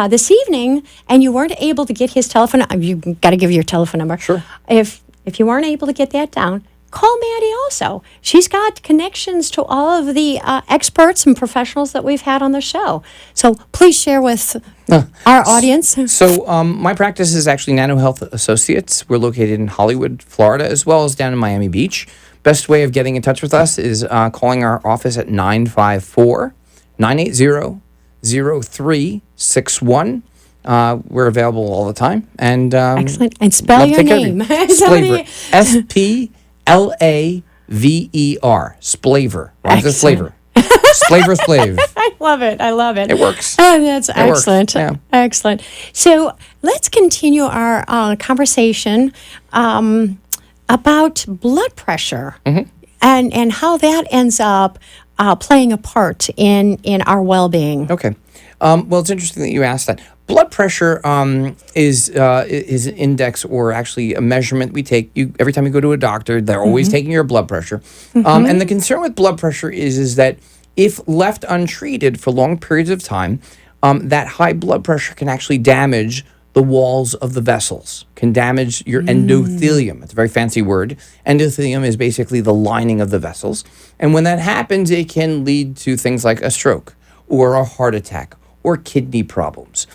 this evening and you weren't able to get his telephone, you've got to give your telephone number. Sure. If you weren't able to get that down, call Maddie also. She's got connections to all of the experts and professionals that we've had on the show. So please share with our audience. So my practice is actually Nano Health Associates. We're located in Hollywood, Florida, as well as down in Miami Beach. Best way of getting in touch with us is calling our office at 954-980-0361. We're available all the time. And excellent. And spell your name. Splaver. Splaver. Splaver. Splaver. Splaver. I love it. It works. Oh, that's excellent. Yeah. Excellent. So let's continue our conversation about blood pressure and how that ends up playing a part in our well-being. Okay. Well, it's interesting that you asked that. Blood pressure is an index, or actually a measurement we take. Every time you go to a doctor, they're always taking your blood pressure. And the concern with blood pressure is that if left untreated for long periods of time, that high blood pressure can actually damage the walls of the vessels, can damage your endothelium. It's a very fancy word. Endothelium is basically the lining of the vessels. And when that happens, it can lead to things like a stroke or a heart attack or kidney problems.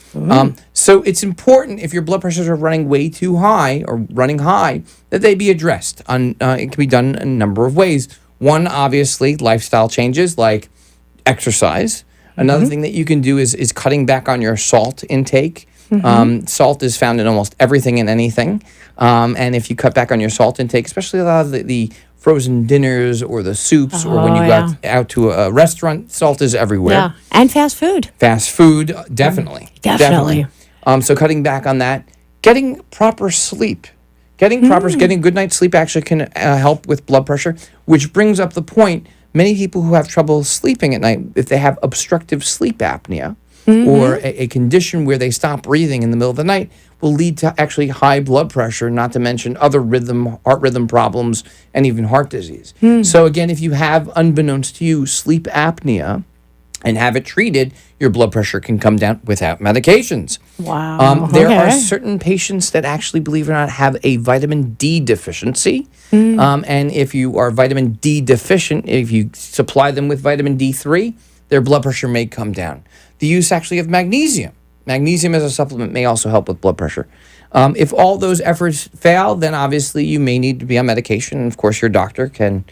So it's important, if your blood pressures are running way too high or running high, that they be addressed. It can be done in a number of ways. One, obviously, lifestyle changes like exercise. Another thing that you can do is cutting back on your salt intake. Salt is found in almost everything and anything. And if you cut back on your salt intake, especially a lot of the frozen dinners or the soups, or when you go out to a restaurant, salt is everywhere. Yeah, and fast food. Fast food, definitely. Definitely. So cutting back on that. Getting proper sleep. Getting good night's sleep actually can help with blood pressure, which brings up the point, many people who have trouble sleeping at night, if they have obstructive sleep apnea, or a condition where they stop breathing in the middle of the night, will lead to actually high blood pressure, not to mention other heart rhythm problems, and even heart disease. So again, if you have, unbeknownst to you, sleep apnea, and have it treated, your blood pressure can come down without medications. Wow. There are Okay. certain patients that actually, believe it or not, have a vitamin D deficiency. And if you are vitamin D deficient, if you supply them with vitamin D3, their blood pressure may come down. The use actually of magnesium. Magnesium as a supplement may also help with blood pressure. If all those efforts fail, then obviously you may need to be on medication. And of course, your doctor can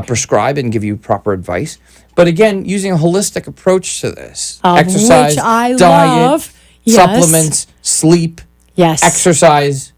prescribe and give you proper advice. But again, using a holistic approach to this, exercise, which I diet, love. Yes. supplements, sleep, Yes. exercise,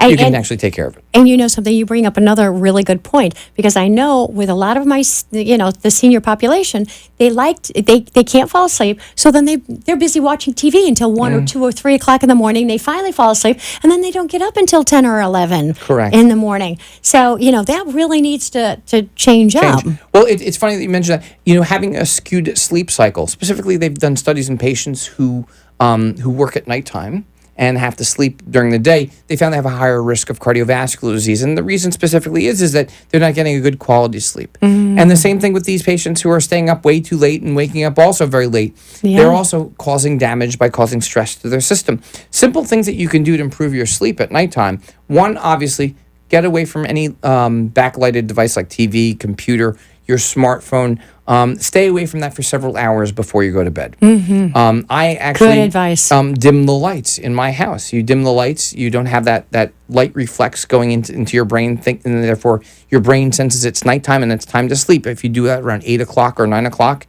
you can actually take care of it. And you know something, you bring up another really good point, because I know with a lot of my, the senior population, they can't fall asleep. So then they're busy watching TV until 1 or 2 or 3 o'clock in the morning. They finally fall asleep, and then they don't get up until 10 or 11 Correct. in the morning. So, that really needs to change up. Well, it's funny that you mentioned that. Having a skewed sleep cycle. Specifically, they've done studies in patients who work at nighttime and have to sleep during the day. They found they have a higher risk of cardiovascular disease. And the reason specifically is that they're not getting a good quality sleep. And the same thing with these patients who are staying up way too late and waking up also very late. Yeah. They're also causing damage by causing stress to their system. Simple things that you can do to improve your sleep at nighttime. One, obviously, get away from any backlighted device like TV, computer, your smartphone. Stay away from that for several hours before you go to bed. I actually Good advice. Dim the lights in my house. You dim the lights, you don't have that light reflex going into your brain, and therefore your brain senses it's nighttime and it's time to sleep. If you do that around 8 o'clock or 9 o'clock,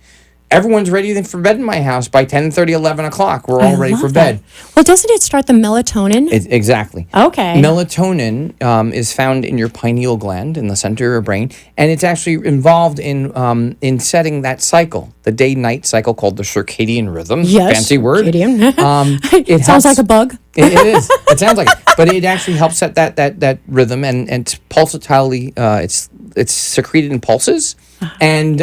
everyone's ready for bed in my house by 10:30, 11 o'clock. We're all ready for bed. Well, doesn't it start the melatonin? Exactly. Okay. Melatonin is found in your pineal gland in the center of your brain, and it's actually involved in setting that cycle, the day-night cycle called the circadian rhythm. Yes. Fancy word. Circadian. It Sounds helps- like a bug. It is. It sounds like it, but it actually helps set that rhythm and pulsatilely. It's secreted in pulses, and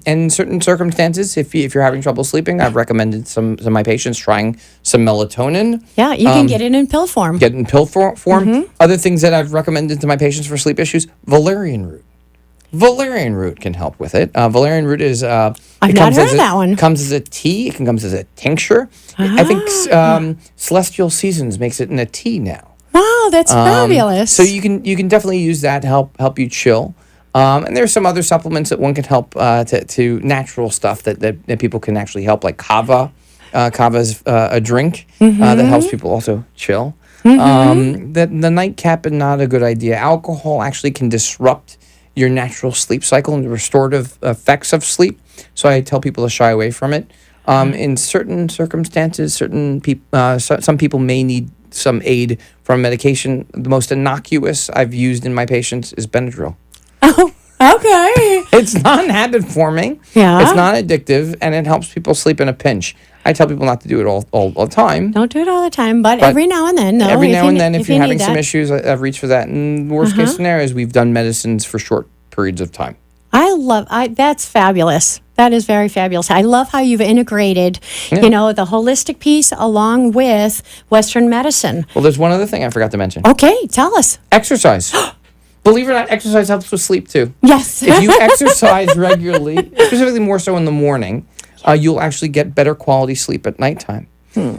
in certain circumstances, if you're having trouble sleeping, I've recommended some of my patients trying some melatonin. Yeah, you can get it in pill form. Get in pill form. Other things that I've recommended to my patients for sleep issues: valerian root. Valerian root can help with it. Valerian root is. I've not heard of that one. Comes as a tea. It can comes as a tincture. I think Celestial Seasons makes it in a tea now. Wow, that's fabulous. So you can definitely use that to help you chill. And there's some other supplements that one can help to natural stuff that people can actually help, like kava. Kava is a drink that helps people also chill. The nightcap is not a good idea. Alcohol actually can disrupt your natural sleep cycle and the restorative effects of sleep. So I tell people to shy away from it. In certain circumstances, some people may need some aid from medication. The most innocuous I've used in my patients is Benadryl. Oh, okay. It's non-habit forming. Yeah. It's not addictive, and it helps people sleep in a pinch. I tell people not to do it all the time. Don't do it all the time, but every now and then. No, Every now and then, if you're you having need some that. issues, I've reached for that. And worst case scenarios, we've done medicines for short periods of time. That's fabulous. That is very fabulous. I love how you've integrated, the holistic piece along with Western medicine. Well, there's one other thing I forgot to mention. Okay, tell us. Exercise. Believe it or not, exercise helps with sleep too. Yes. If you exercise regularly, specifically more so in the morning, you'll actually get better quality sleep at nighttime.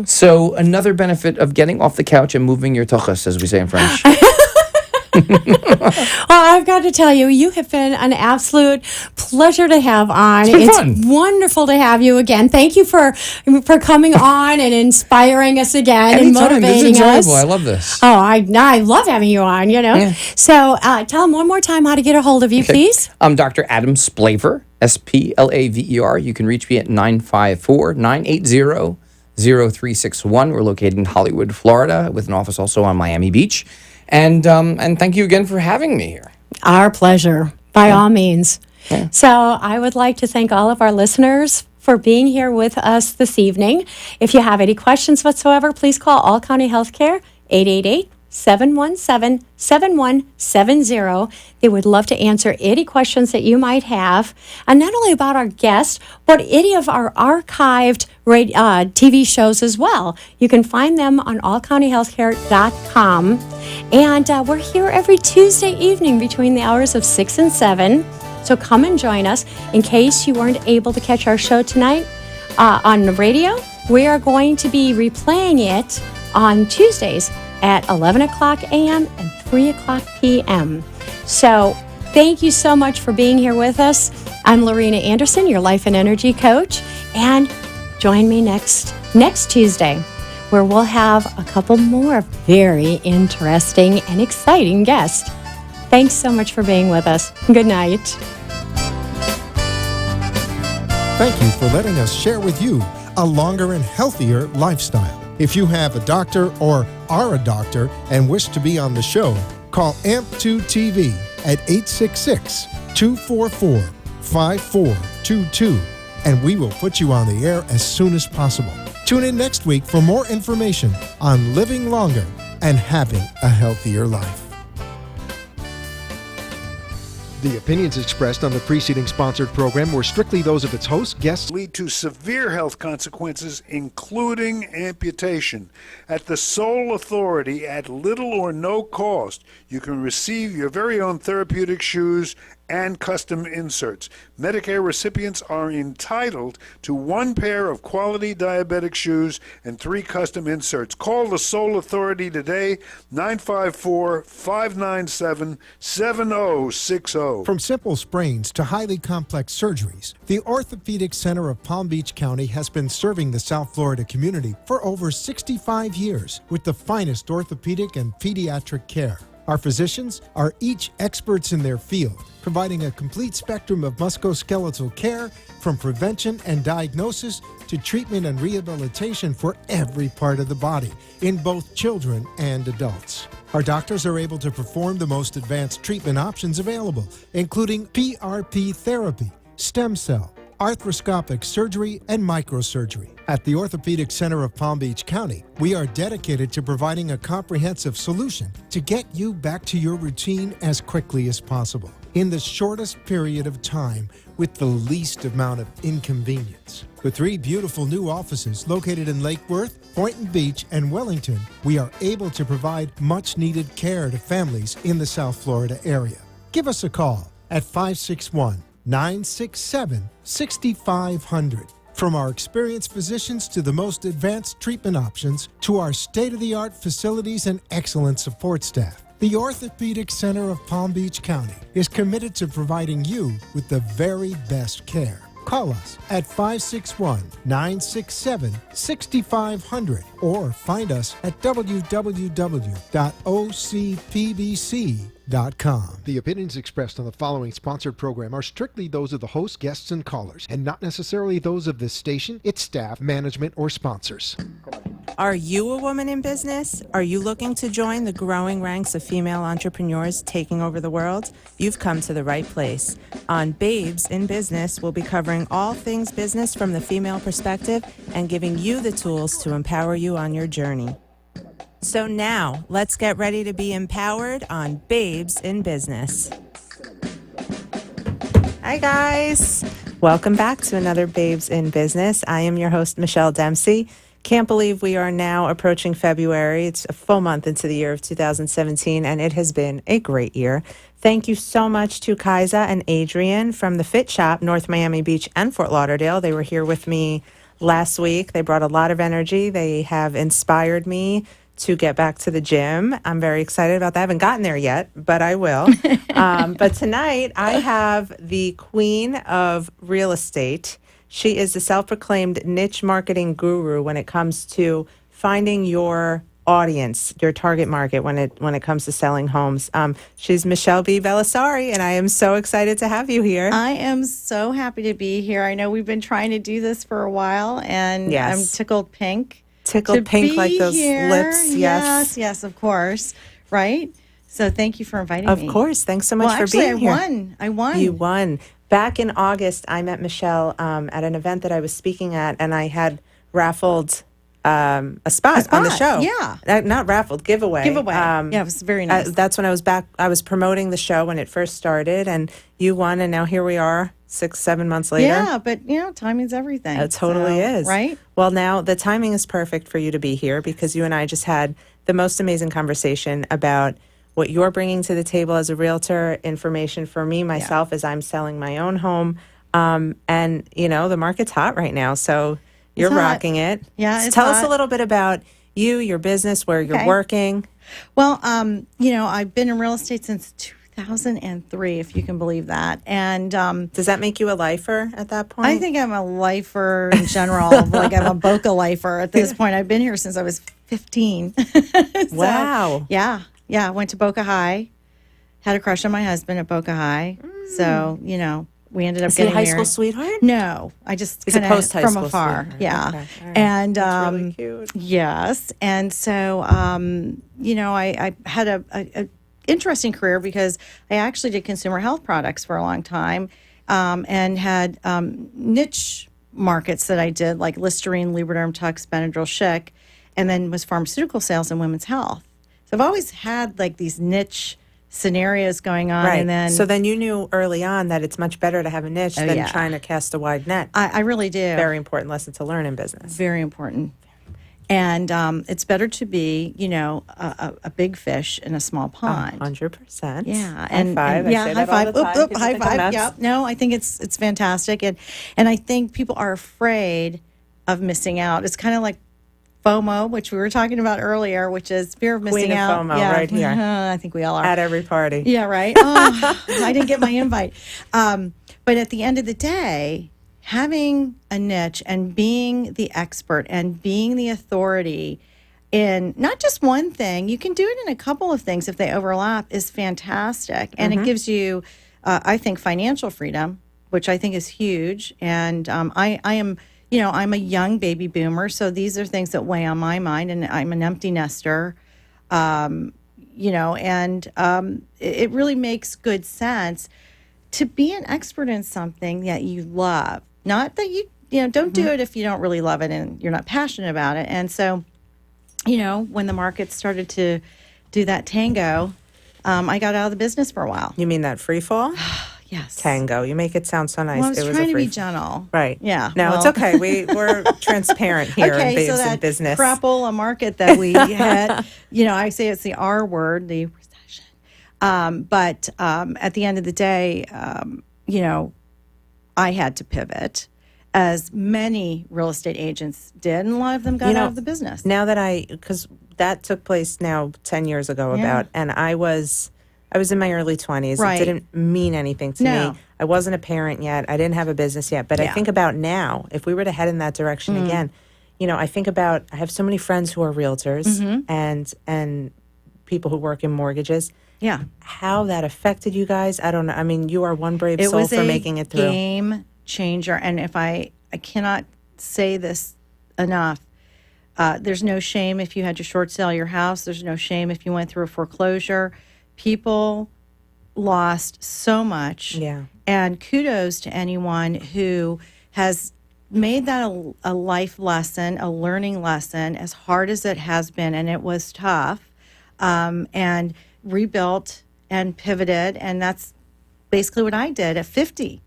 So another benefit of getting off the couch and moving your tuchus, as we say in French. Well, I've got to tell you, you have been an absolute pleasure to have on. It's been fun. Wonderful to have you again. Thank you for coming on and inspiring us again and Anytime. This is motivating us. enjoyable. I love this. Oh, I love having you on, Yeah. So tell them one more time how to get a hold of you, please. I'm Dr. Adam Splaver, Splaver. You can reach me at 954-980-0361. We're located in Hollywood, Florida, with an office also on Miami Beach. And thank you again for having me here. Our pleasure, by all means. Yeah. So I would like to thank all of our listeners for being here with us this evening. If you have any questions whatsoever, please call All County Healthcare, 888-717-7170. They would love to answer any questions that you might have, and not only about our guests, but any of our archived TV shows as well. You can find them on allcountyhealthcare.com. And we're here every Tuesday evening between the hours of 6 and 7. So come and join us. In case you weren't able to catch our show tonight on the radio, we are going to be replaying it on Tuesdays at 11 o'clock a.m. and 3 o'clock p.m. So thank you so much for being here with us. I'm Lorena Anderson, your life and energy coach, and join me next Tuesday, where we'll have a couple more very interesting and exciting guests. Thanks so much for being with us. Good night. Thank you for letting us share with you a longer and healthier lifestyle. If you have a doctor or are a doctor and wish to be on the show, call AMP2 TV at 866-244-5422, and we will put you on the air as soon as possible. Tune in next week for more information on living longer and having a healthier life. The opinions expressed on the preceding sponsored program were strictly those of its host, guests. Lead to severe health consequences, including amputation. At the Soul Authority, at little or no cost, you can receive your very own therapeutic shoes and custom inserts. Medicare recipients are entitled to 1 pair of quality diabetic shoes and 3 custom inserts. Call the Soul Authority today, 954-597-7060. From simple sprains to highly complex surgeries, the Orthopedic Center of Palm Beach County has been serving the South Florida community for over 65 years with the finest orthopedic and pediatric care. Our physicians are each experts in their field, providing a complete spectrum of musculoskeletal care from prevention and diagnosis to treatment and rehabilitation for every part of the body in both children and adults. Our doctors are able to perform the most advanced treatment options available, including PRP therapy, stem cell, arthroscopic surgery, and microsurgery. At the Orthopedic Center of Palm Beach County, we are dedicated to providing a comprehensive solution to get you back to your routine as quickly as possible, in the shortest period of time, with the least amount of inconvenience. With 3 beautiful new offices located in Lake Worth, Boynton Beach, and Wellington, we are able to provide much-needed care to families in the South Florida area. Give us a call at 561-967-6500. From our experienced physicians to the most advanced treatment options to our state-of-the-art facilities and excellent support staff, the Orthopedic Center of Palm Beach County is committed to providing you with the very best care. Call us at 561-967-6500 or find us at www.ocpbc.com. The opinions expressed on the following sponsored program are strictly those of the host, guests, and callers, and not necessarily those of this station, its staff, management, or sponsors. Are you a woman in business? Are you looking to join the growing ranks of female entrepreneurs taking over the world? You've come to the right place. On Babes in Business, we'll be covering all things business from the female perspective and giving you the tools to empower you on your journey. So now, let's get ready to be empowered on Babes in Business. Hi, guys. Welcome back to another Babes in Business. I am your host, Michelle Dempsey. Can't believe we are now approaching February. It's a full month into the year of 2017, and it has been a great year. Thank you so much to Kaisa and Adrian from the Fit Shop, North Miami Beach and Fort Lauderdale. They were here with me last week. They brought a lot of energy. They have inspired me to get back to the gym. I'm very excited about that. I haven't gotten there yet, but I will. But tonight I have the queen of real estate. She is the self-proclaimed niche marketing guru when it comes to finding your audience, your target market when it comes to selling homes. She's Michelle B. Belisari, and I am so excited to have you here. I am so happy to be here. I know we've been trying to do this for a while, and Yes. I'm tickled pink. Tickled pink like those lips. Yes, of course. Right? So thank you for inviting me. Of course. Thanks so much for being here. I won. You won. Back in August, I met Michelle at an event that I was speaking at, and I had raffled a spot on the show. Yeah. Not raffled, giveaway. Yeah, it was very nice. That's when I was back. I was promoting the show when it first started, and you won, and now here we are 6-7 months later. Yeah, but, timing's everything. It totally is. Right? Well, now the timing is perfect for you to be here because you and I just had the most amazing conversation about what you're bringing to the table as a realtor, information for me, myself, as I'm selling my own home. And, the market's hot right now, so you're hot. rocking it. Yeah, So it's tell us a hot. little bit about you, your business, where you're Okay. working. Well, I've been in real estate since 2003, if you can believe that. And Does that make you a lifer at that point? I think I'm a lifer in general. Like I'm a Boca lifer at this point. I've been here since I was 15. So, Wow. Yeah. Yeah. I went to Boca High. Had a crush on my husband at Boca High. So, we ended up Is he a getting high married. school sweetheart? No, I just He's a kinda post-high from school afar. sweetheart. Yeah. Okay. All right. And That's really cute. yes. And so I had a interesting career because I actually did consumer health products for a long time, and had niche markets that I did, like Listerine, Lubriderm, Tux, Benadryl, Schick, and then was pharmaceutical sales and women's health. So I've always had like these niche scenarios going on. Right. And then So then you knew early on that it's much better to have a niche than yeah. trying to cast a wide net. I really do. Very important lesson to learn in business. Very important. And it's better to be, a big fish in a small pond. 100%. Yeah, High five. I yeah, say high that all five. the time. People High think I'm five. nuts. Yep. No, I think it's fantastic, and I think people are afraid of missing out. It's kind of like FOMO, which we were talking about earlier, which is fear of missing Queen of out. FOMO, right here. I think we all are. At every party. Yeah, right. Oh, I didn't get my invite. But at the end of the day, having a niche and being the expert and being the authority in not just one thing, you can do it in a couple of things if they overlap, is fantastic. And it gives you, I think, financial freedom, which I think is huge. And I am, I'm a young baby boomer, so these are things that weigh on my mind. And I'm an empty nester. It really makes good sense to be an expert in something that you love. Not that don't do it if you don't really love it and you're not passionate about it. And so, when the market started to do that tango, I got out of the business for a while. You mean that free fall? Yes. Tango. You make it sound so nice. Well, I was it was trying a to free be gentle. Right. Yeah. No, it's well- okay. We're transparent here in Okay, Babes so in that Business. crapola market that we had, I say it's the R word, the recession. But at the end of the day, I had to pivot, as many real estate agents did, and a lot of them got out of the business. Now that because that took place now 10 years ago and I was in my early 20s. Right. It didn't mean anything to No. me. I wasn't a parent yet. I didn't have a business yet. But I Yeah. think about now, if we were to head in that direction again, I think about, I have so many friends who are realtors and people who work in mortgages. Yeah. How that affected you guys, I don't know. I mean, you are one brave It soul was for a making it through. game changer. And if I cannot say this enough, there's no shame if you had to short sell your house. There's no shame if you went through a foreclosure. People lost so much. Yeah. And kudos to anyone who has made that a life lesson, a learning lesson, as hard as it has been. And it was tough, and rebuilt and pivoted. And that's basically what I did at 50.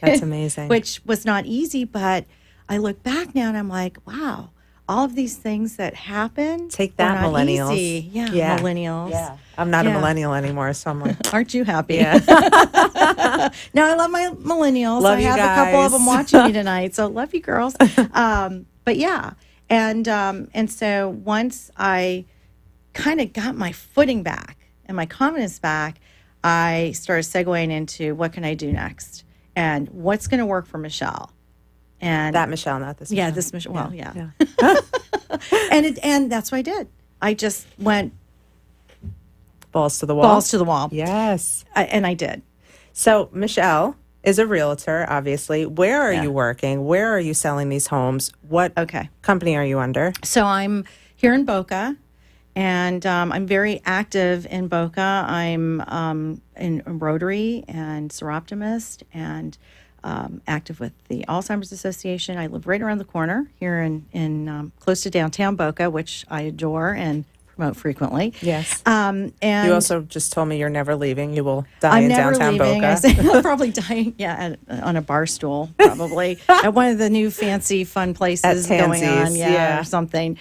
That's amazing. Which was not easy, but I look back now and I'm like, wow, all of these things that happened. Take that, were not millennials. easy. Yeah, millennials. Yeah. I'm not a Yeah. millennial anymore, so I'm like, Aren't you happy? yeah. No, I love my millennials. Love I you have a couple of guys. them watching me tonight, so love you girls. But yeah, and so once I kind of got my footing back and my confidence back, I started segueing into what can I do next and what's going to work for Michelle. And That Michelle, not this Michelle. yeah, this Michelle. Well, yeah. and that's what I did. I just went Balls to the wall. balls to the wall, Yes. and I did. So Michelle is a realtor, obviously. Where are Yeah. you working? Where are you selling these homes? What Okay. company are you under? So I'm here in Boca, and I'm very active in Boca. I'm in Rotary and Seroptimist, and active with the Alzheimer's Association. I live right around the corner here in close to downtown Boca, which I adore and promote frequently. Yes. And You also just told me you're never leaving. You will die I'm in never downtown leaving. Boca. I'll probably die, on a bar stool, probably at one of the new fancy fun places going on, Tansy's, yeah. or something.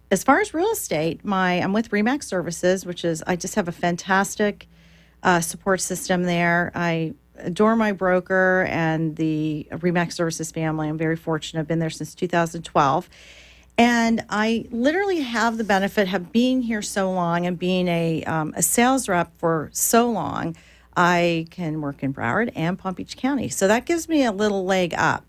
as far as real estate, I'm with Remax Services, which is, I just have a fantastic support system there. I adore my broker and the Remax Services family. I'm very fortunate. I've been there since 2012. And I literally have the benefit of being here so long and being a sales rep for so long. I can work in Broward and Palm Beach County. So that gives me a little leg up.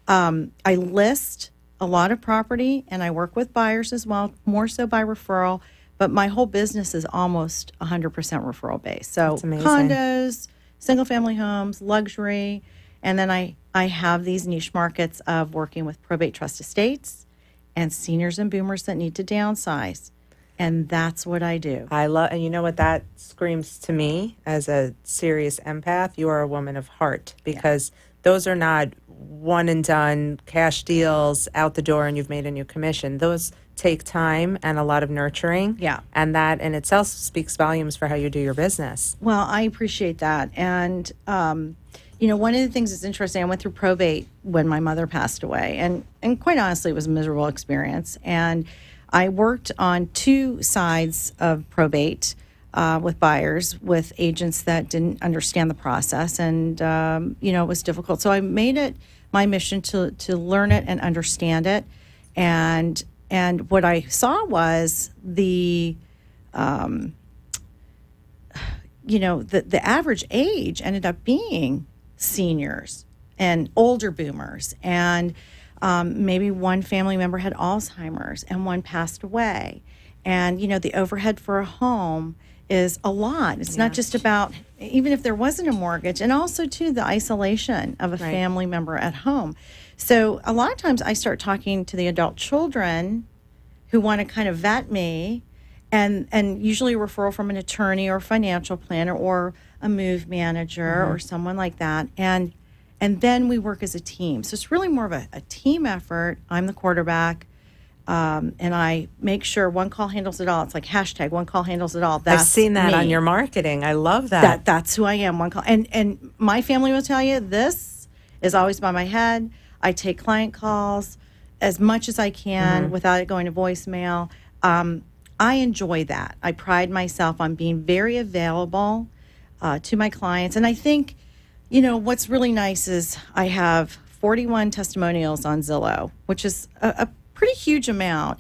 I list a lot of property and I work with buyers as well, more so by referral. But my whole business is almost 100% referral based. So That's amazing. condos, single family homes, luxury. And then I have these niche markets of working with probate trust estates and seniors and boomers that need to downsize. And that's what I do. I love, and you know what that screams to me as a serious empath? You are a woman of heart, because those are not one and done cash deals out the door and you've made a new commission. Those take time and a lot of nurturing. Yeah. And that in itself speaks volumes for how you do your business. Well, I appreciate that. And, one of the things that's interesting, I went through probate when my mother passed away. And quite honestly, it was a miserable experience. And I worked on two sides of probate with buyers, with agents that didn't understand the process. And, it was difficult. So I made it my mission to learn it and understand it. And what I saw was the average age ended up being seniors and older boomers, and maybe one family member had Alzheimer's and one passed away. And the overhead for a home is a lot. It's not just about, even if there wasn't a mortgage, and also too the isolation of a family member at home. So a lot of times I start talking to the adult children who want to kind of vet me, and usually a referral from an attorney or financial planner or a move manager or someone like that. And then we work as a team. So it's really more of a team effort. I'm the quarterback. And I make sure one call handles it all. It's like hashtag one call handles it all. That's I've seen that me. on your marketing. I love that. That's who I am. One call. And my family will tell you this is always by my head. I take client calls as much as I can without it going to voicemail. I enjoy that. I pride myself on being very available to my clients. And I think, what's really nice is I have 41 testimonials on Zillow, which is a pretty huge amount,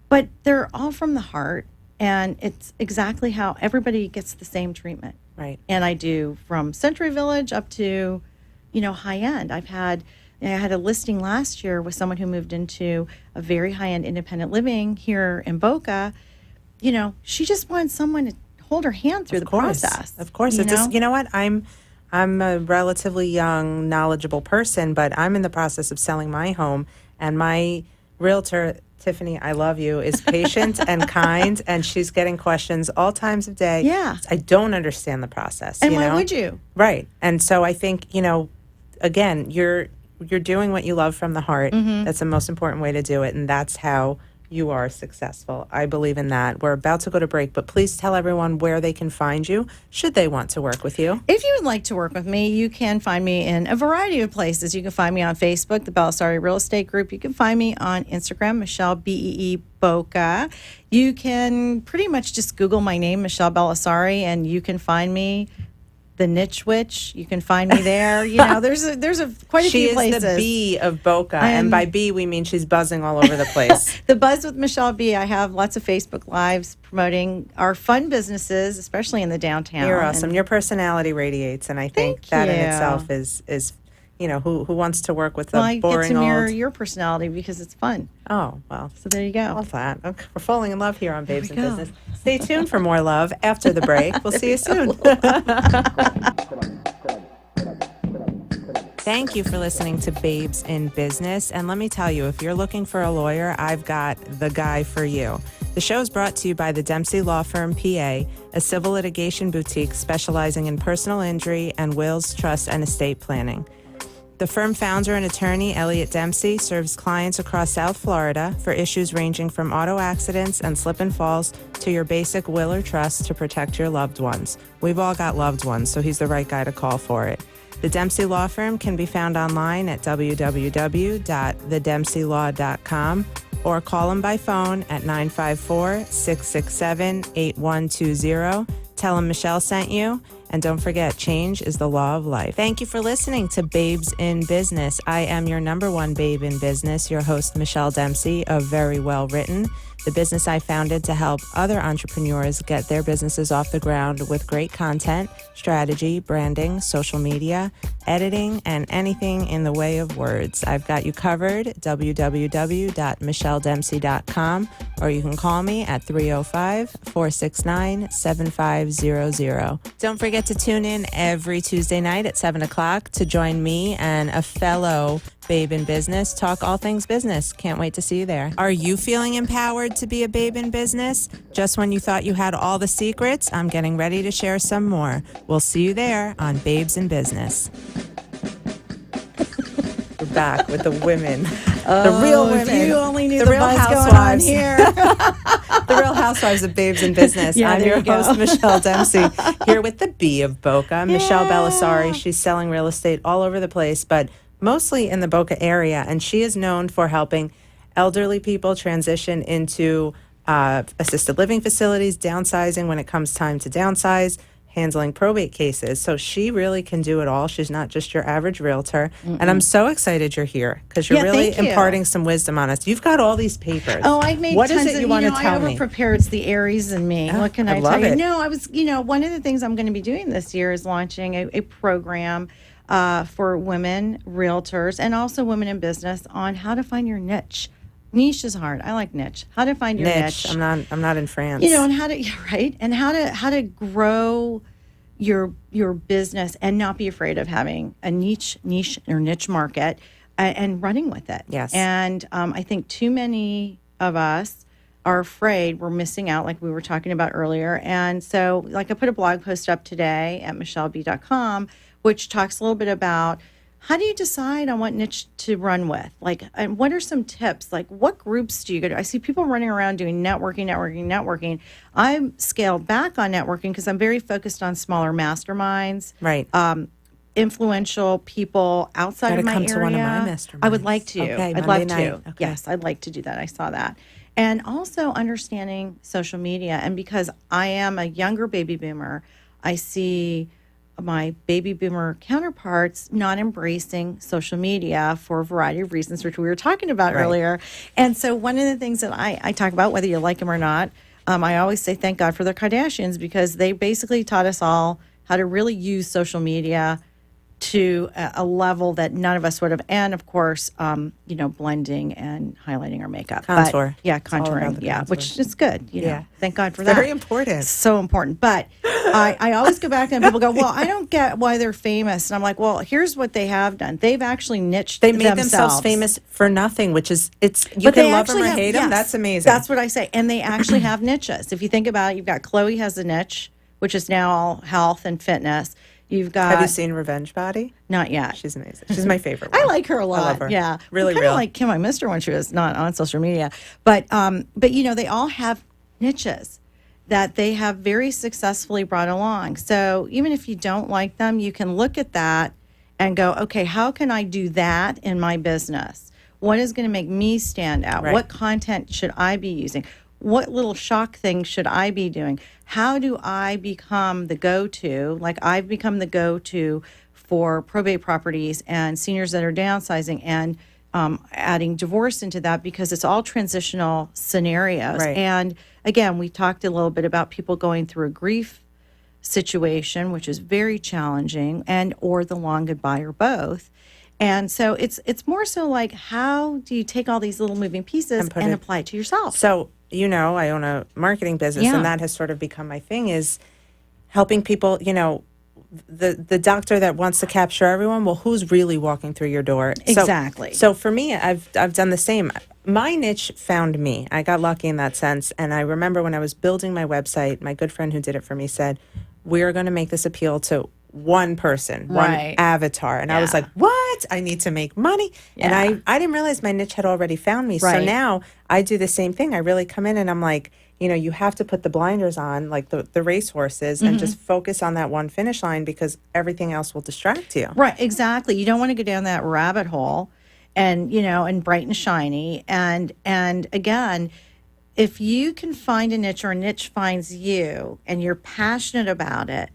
but they're all from the heart. And it's exactly how everybody gets the same treatment. Right. And I do from Century Village up to, high end. I had a listing last year with someone who moved into a very high-end independent living here in Boca. She just wanted someone to hold her hand through the process. Of course. It's just, you know what? I'm a relatively young, knowledgeable person, but I'm in the process of selling my home, and my realtor, Tiffany, I love you, is patient and kind, and she's getting questions all times of day. Yeah. I don't understand the process. And why would you? Right. And so I think, again, you're doing what you love from the heart. That's the most important way to do it, and that's how you are successful. I believe in that. We're about to go to break, but please tell everyone where they can find you should they want to work with you. If you would like to work with me, you can find me in a variety of places. You can find me on Facebook, the Belisari Real Estate Group. You can find me on Instagram, Michelle Bee Boca. You can pretty much just Google my name, Michelle Belisari, and you can find me. The Niche Witch, you can find me there. There's quite a few places. She is the bee of Boca, and by bee we mean she's buzzing all over the place. The Buzz with Michelle B. I have lots of Facebook Lives promoting our fun businesses, especially in the downtown. You're awesome. Your personality radiates, and I think that in itself is who wants to work with a boring I get to mirror old... your personality because it's fun. Oh, well. So there you go. Love that. Okay. We're falling in love here on Babes in Business. Stay tuned for more love after the break. We'll see you soon. Thank you for listening to Babes in Business. And let me tell you, if you're looking for a lawyer, I've got the guy for you. The show is brought to you by the Dempsey Law Firm, PA, a civil litigation boutique specializing in personal injury and wills, trust, and estate planning. The firm founder and attorney, Elliot Dempsey, serves clients across South Florida for issues ranging from auto accidents and slip and falls to your basic will or trust to protect your loved ones. We've all got loved ones, so he's the right guy to call for it. The Dempsey Law Firm can be found online at www.thedempseylaw.com or call them by phone at 954-667-8120. Tell them Michelle sent you. And don't forget, change is the law of life. Thank you for listening to Babes in Business. I am your number one babe in business, your host, Michelle Dempsey of Very Well Written, the business I founded to help other entrepreneurs get their businesses off the ground with great content, strategy, branding, social media, editing, and anything in the way of words. I've got you covered, www.michelledempsey.com, or you can call me at 305-469-7500. Don't forget to tune in every Tuesday night at 7 o'clock to join me and a fellow babe in business talk all things business. Can't wait to see you there. Are you feeling empowered to be a babe in business? Just when you thought you had all the secrets, I'm getting ready to share some more. We'll see you there on Babes in Business. We're back with the women. The real women. If you only knew the the real buzz going on housewives here. The Real Housewives of Babes in Business. Yeah, I'm there your you go. host, Michelle Dempsey, here with the Bee of Boca, Michelle Belisari. She's selling real estate all over the place, but mostly in the Boca area. And she is known for helping elderly people transition into assisted living facilities, downsizing when it comes time to downsize, handling probate cases. So she really can do it all. She's not just your average realtor. And I'm so excited you're here because you're Yeah, really thank you. imparting some wisdom on us. You've got all these papers. Oh, I made What tons is it of, you want to I tell me? over-prepared. It's the Aries in me. What can I I love tell you? it. No, I was, one of the things I'm going to be doing this year is launching a program for women realtors and also women in business on how to find your niche. Niche is hard. I like niche. How to find your niche. I'm not in France. And how to right and how to grow your business and not be afraid of having a niche or niche market and running with it. Yes. And I think too many of us are afraid we're missing out, like we were talking about earlier. And so, like, I put a blog post up today at michelleb.com, which talks a little bit about how do you decide on what niche to run with? Like, and what are some tips? Like, what groups do you go to? I see people running around doing networking. I'm scaled back on networking because I'm very focused on smaller masterminds. Right. Influential people outside Gotta of my come area. to one of my masterminds. I would like to. Okay, I'd Monday love night. to. Okay. Yes, I'd like to do that. I saw that. And also understanding social media. And because I am a younger baby boomer, I see my baby boomer counterparts not embracing social media for a variety of reasons, which we were talking about earlier. And so one of the things that I talk about, whether you like them or not, I always say thank God for the Kardashians because they basically taught us all how to really use social media to a level that none of us would have. And of course, blending and highlighting our makeup. Contour. But, yeah, It's all about contouring. the Yeah, contour. which is good. Yeah. Thank God for that. Very important. So important. But I always go back and people go, well, I don't get why they're famous. And I'm like, well, here's what they have done. They've actually niched They made themselves famous for nothing, which is you But can they love them or actually have- hate them. yes, That's amazing. That's what I say. And they actually have niches. If you think about it, you've got Chloe has a niche, which is now all health and fitness. You've got Have you seen Revenge Body? not yet. She's amazing. She's my favorite one. I like her a lot. I love her. Yeah, Really kind real. of like Kim. I missed her when she was not on social media. But they all have niches that they have very successfully brought along. So even if you don't like them, you can look at that and go, okay, how can I do that in my business? What is going to make me stand out? Right. What content should I be using? What little shock thing should I be doing? How do I become the go-to? Like I've become the go-to for probate properties and seniors that are downsizing and adding divorce into that because it's all transitional scenarios. Right. And again, we talked a little bit about people going through a grief situation, which is very challenging, and or the long goodbye or both. And so it's more so like how do you take all these little moving pieces and apply it to yourself? So, I own a marketing business Yeah. and that has sort of become my thing is helping people, the doctor that wants to capture everyone, well, who's really walking through your door? Exactly. So for me, I've done the same. My niche found me. I got lucky in that sense. And I remember when I was building my website, my good friend who did it for me said, we're going to make this appeal to one person, Right. one avatar. And I was Yeah. like, what? I need to make money. Yeah. And I didn't realize my niche had already found me. So Right. now I do the same thing. I really come in and I'm like, you have to put the blinders on, like the race horses, and just focus on that one finish line because everything else will distract you. Right, exactly. You don't want to go down that rabbit hole and and bright and shiny. And again, if you can find a niche or a niche finds you and you're passionate about it,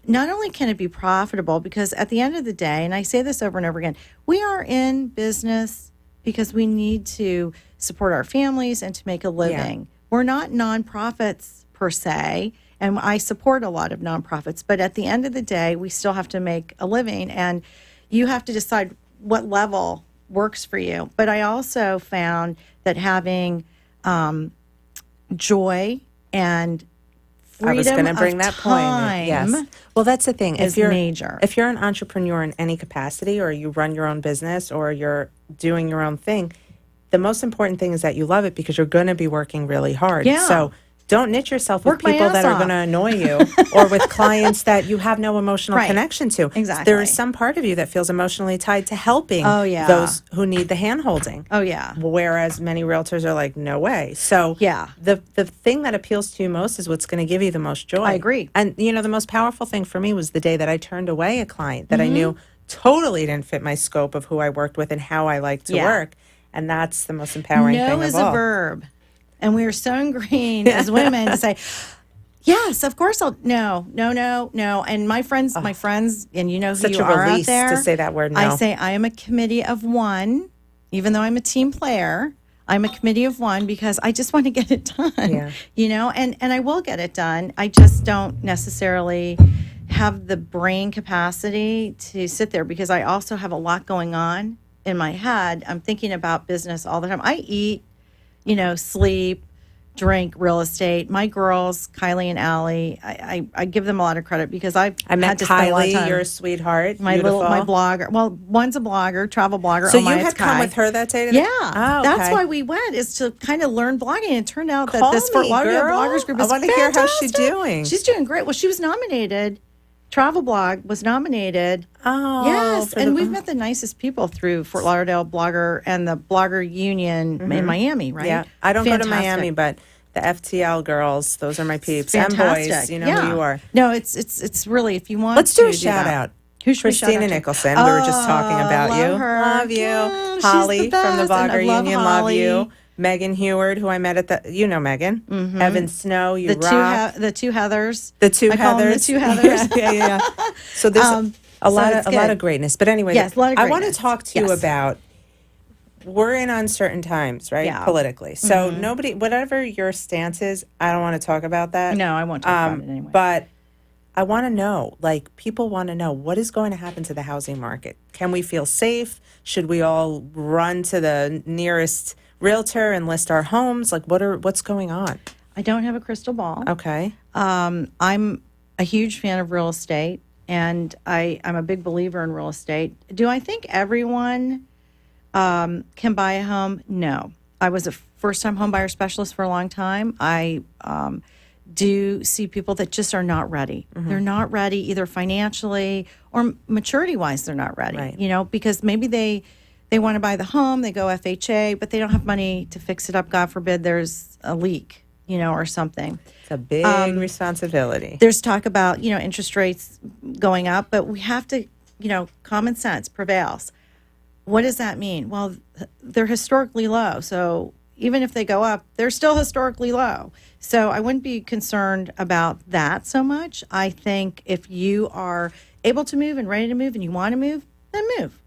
not only can it be profitable, because at the end of the day, and I say this over and over again, we are in business because we need to support our families and to make a living. We're not nonprofits per se, and I support a lot of nonprofits, but at the end of the day, we still have to make a living, and you have to decide what level works for you. But I also found that having joy and freedom I was going to bring of that time point. Yes. Well, that's the thing. is major. If you're an entrepreneur in any capacity, or you run your own business, or you're doing your own thing, the most important thing is that you love it, because you're going to be working really hard. Yeah. So don't niche yourself Work with my people ass that are off. going to annoy you, or with clients that you have no emotional Right. connection to. Exactly. There is some part of you that feels emotionally tied to helping Oh, yeah. those who need the hand holding. Oh, yeah. Whereas many realtors are like, no way. So Yeah. the thing that appeals to you most is what's going to give you the most joy. I agree. And the most powerful thing for me was the day that I turned away a client that I Mm-hmm. knew totally didn't fit my scope of who I worked with and how I like to Yeah. work. And that's the most empowering thing No of is all. a verb. And we are so ingrained as women to say, yes, of course I'll no. And my friends, and you know who Such you a are out release there. to say that word, I no. say I am a committee of one, even though I'm a team player. I'm a committee of one because I just want to get it done. Yeah. And I will get it done. I just don't necessarily have the brain capacity to sit there because I also have a lot going on in my head. I'm thinking about business all the time. I eat, sleep, drink, real estate. My girls, Kylie and Allie, I give them a lot of credit because I I met had to spend a lot of Kylie, time. your sweetheart. my beautiful. blogger. Well, one's a blogger, travel blogger. So oh my, you it's had come Kai. with her that day? Yeah, Oh, that's okay. why we went, is to kind of learn blogging. And it turned out that Call this Fort me, Lauderdale girl. bloggers group I is wanna hear how she's fantastic. doing. She's doing great. Well, she was nominated. Travel blog was nominated. Oh, Yes, for and the- we've met the nicest people through Fort Lauderdale Blogger and the Blogger Union in Miami, right? Yeah, I don't go to Fantastic. Miami, but the FTL girls, those are my peeps. Fantastic. And boys, you know Yeah. who you are. No, it's really, if you want Let's to do a shout that. out. Who should we shout Christina out to? Nicholson. We were just talking about love you. her. Love you. Mm, she's Holly the from the best, and I Blogger love Union. Holly. Love you. Megan Heward, who I met at the, Megan. Evan Snow, you The rock. the two Heathers. The two I call them the Heathers. two Heathers. yeah. So there's a lot it's of a lot good. of greatness. But anyway, Yes, a lot of I want to greatness. talk to you Yes. about, we're in uncertain times, right? Yeah. Politically. So nobody, whatever your stance is, I don't want to talk about that. No, I won't talk about it anyway. But I want to know, people want to know, what is going to happen to the housing market? Can we feel safe? Should we all run to the nearest realtor and list our homes? What's going on? I don't have a crystal ball. Okay. I'm a huge fan of real estate, and I'm a big believer in real estate. Do I think everyone can buy a home? No. I was a first-time home buyer specialist for a long time. I do see people that just are not ready. They're not ready either financially or maturity-wise. They're not ready. Right. Because maybe they want to buy the home, they go FHA, but they don't have money to fix it up. God forbid there's a leak, or something. It's a big responsibility. There's talk about, interest rates going up, but we have to, common sense prevails. What does that mean? Well, they're historically low. So even if they go up, they're still historically low. So I wouldn't be concerned about that so much. I think if you are able to move and ready to move and you want to move, then move.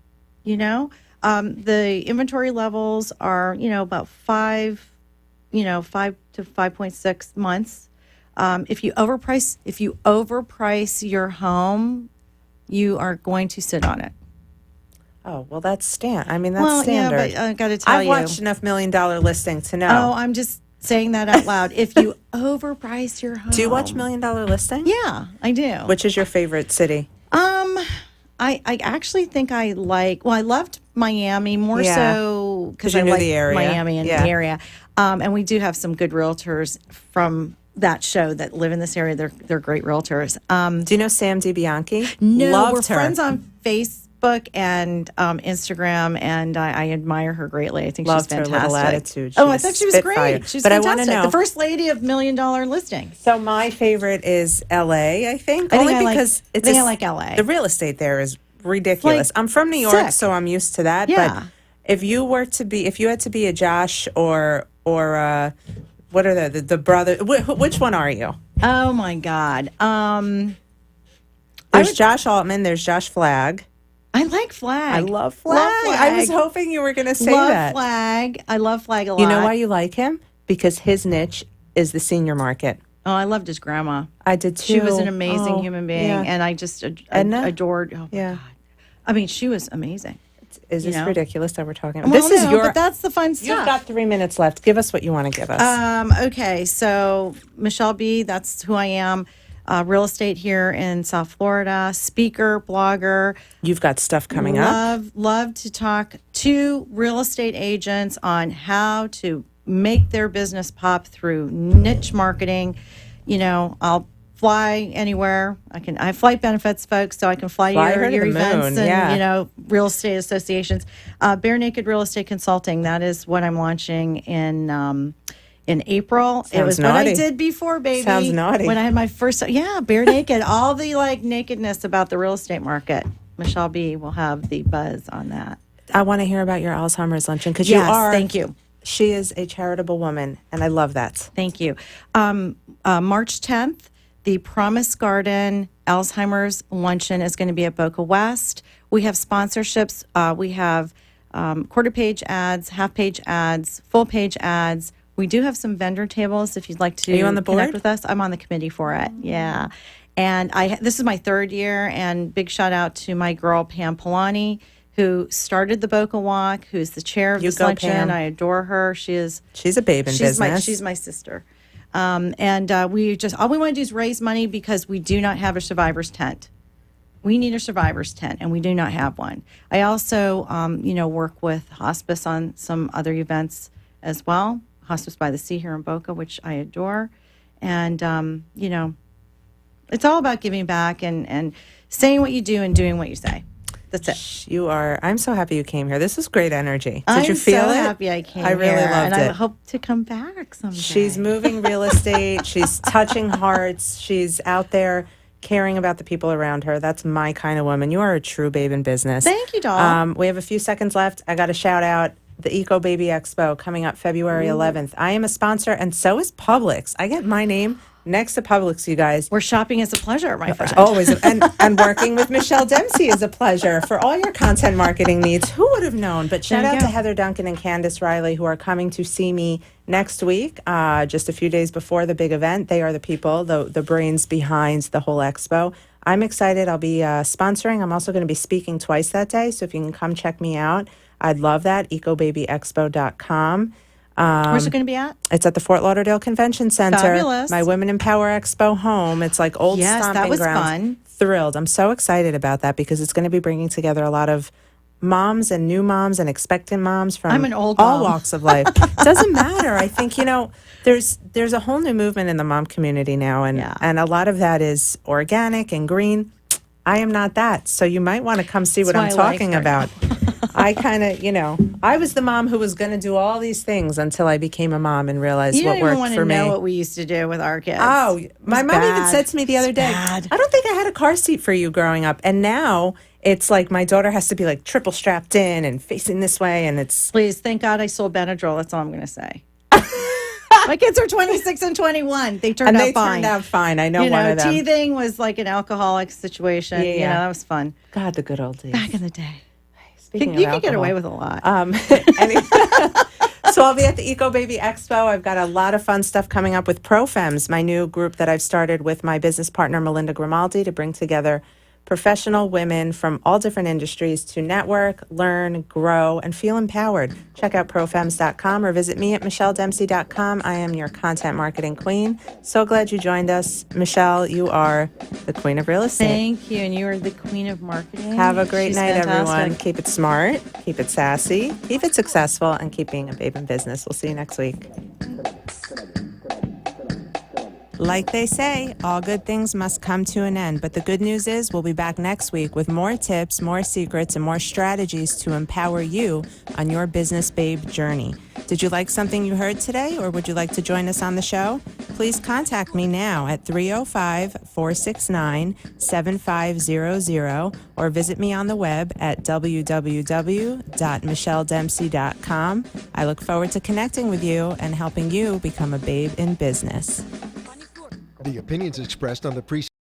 The inventory levels are, about 5 to 5.6 months. If you overprice your home, you are going to sit on it. Oh, well, that's standard. That's Well, standard. yeah, but I got to tell I've you. watched enough $1 million listings to know. Oh, I'm just saying that out loud. If you overprice your home. Do you watch $1 million listings? Yeah, I do. Which is your favorite city? I actually think I loved Miami more Yeah. so because 'Cause you I knew like the area. Miami and Yeah. the area. And we do have some good realtors from that show that live in this area. They're great realtors. Do you know Sam DiBianchi? No, Loved we're her. friends on Facebook and Instagram, and I admire her greatly. I think Loved she's her fantastic. little attitude. She I was thought she was spitfire. great. She's But I fantastic. wanna know- The first lady of $1 million listing. So my favorite is LA, I think. I think Only I like- because I like LA. The real estate there is ridiculous. Like I'm from New York, sick. so I'm used to that. Yeah. But if you had to be a Josh or what are the brother? Which one are you? Oh my God. There's Josh Altman. There's Josh Flagg. I like Flag. I love Flag. I was hoping you were going to say that. Flag. I love Flag a lot. You know why you like him? Because his niche is the senior market. Oh, I loved his grandma. I did too. She was an amazing human being, yeah. and I just Edna? adored. Oh my God. I mean, she was amazing. Is this ridiculous that we're talking? Well, This is your. But that's the fun stuff. You've got 3 minutes left. Give us what you want to give us. Okay, so Michelle B. That's who I am. Real estate here in South Florida. Speaker, blogger. You've got stuff coming up. Love to talk to real estate agents on how to make their business pop through niche marketing. I'll fly anywhere. I have flight benefits, folks, so I can fly her to your the events moon, and yeah. real estate associations. Bare Naked Real Estate Consulting. That is what I'm launching in April. Sounds it was naughty. what I did before, baby. Sounds naughty. When I had my first, bare naked, all the nakedness about the real estate market. Michelle B. will have the buzz on that. I want to hear about your Alzheimer's luncheon because Yes, you are. thank you. She is a charitable woman, and I love that. Thank you. March 10th, the Promise Garden Alzheimer's luncheon is going to be at Boca West. We have sponsorships. We have quarter page ads, half page ads, full page ads. We do have some vendor tables if you'd like to Are you on the connect board? with us. I'm on the committee for it. Yeah. And this is my third year, and big shout out to my girl Pam Polani, who started the Boca Walk, who's the chair of this luncheon. Pam. I adore her. She's a babe in business. She's my sister. We just all we want to do is raise money because we do not have a survivor's tent. We need a survivor's tent, and we do not have one. I also, work with hospice on some other events as well. Hospice by the Sea here in Boca, which I adore. And, it's all about giving back and saying what you do and doing what you say. That's it. You are. I'm so happy you came here. This is great energy. Did I'm you feel so it? happy I came I really here, loved and it. I hope to come back someday. She's moving real estate. She's touching hearts. She's out there caring about the people around her. That's my kind of woman. You are a true babe in business. Thank you, doll. We have a few seconds left. I got to shout out the Eco Baby Expo coming up February 11th. I am a sponsor, and so is Publix. I get my name next to Publix, you guys. We're shopping is a pleasure, my friend. Always. And working with Michelle Dempsey is a pleasure for all your content marketing needs. Who would have known? But shout out to Heather Duncan and Candace Riley, who are coming to see me next week, just a few days before the big event. They are the people, the brains behind the whole expo. I'm excited. I'll be sponsoring. I'm also going to be speaking twice that day. So if you can come check me out, I'd love that. EcoBabyExpo.com. Where's it going to be at? It's at the Fort Lauderdale Convention Center. Fabulous. My Women in Power Expo home. It's like old stomping that was grounds. fun. Thrilled. I'm so excited about that because it's going to be bringing together a lot of moms and new moms and expectant moms from I'm an old all mom. walks of life. Doesn't matter. I think, there's a whole new movement in the mom community now, and a lot of that is organic and green. I am not that. So you might want to come see what I'm talking about. I kind of, I was the mom who was going to do all these things until I became a mom and realized what worked for me. You don't even want to know what we used to do with our kids. Oh, my mom even said to me the other day, I don't think I had a car seat for you growing up. And now it's like my daughter has to be like triple strapped in and facing this way. And it's. Please, thank God I sold Benadryl. That's all I'm going to say. My kids are 26 and 21. They turned out fine. Turned out fine. I know one of them. Teething was like an alcoholic situation. Yeah. That was fun. God, the good old days. Back in the day. Speaking You of could get alcohol. away with a lot. So I'll be at the Eco Baby Expo. I've got a lot of fun stuff coming up with ProFems, my new group that I've started with my business partner, Melinda Grimaldi, to bring together professional women from all different industries to network, learn, grow, and feel empowered. Check out profems.com or visit me at michelledempsey.com. I am your content marketing queen. So glad you joined us. Michelle, you are the queen of real estate. Thank you. And you are the queen of marketing. Have a great She's night, fantastic. everyone. Keep it smart, keep it sassy, keep it successful, and keep being a babe in business. We'll see you next week. Like they say, all good things must come to an end. But the good news is we'll be back next week with more tips, more secrets, and more strategies to empower you on your business babe journey. Did you like something you heard today, or would you like to join us on the show? Please contact me now at 305-469-7500 or visit me on the web at www.michelledempsey.com. I look forward to connecting with you and helping you become a babe in business. The opinions expressed on the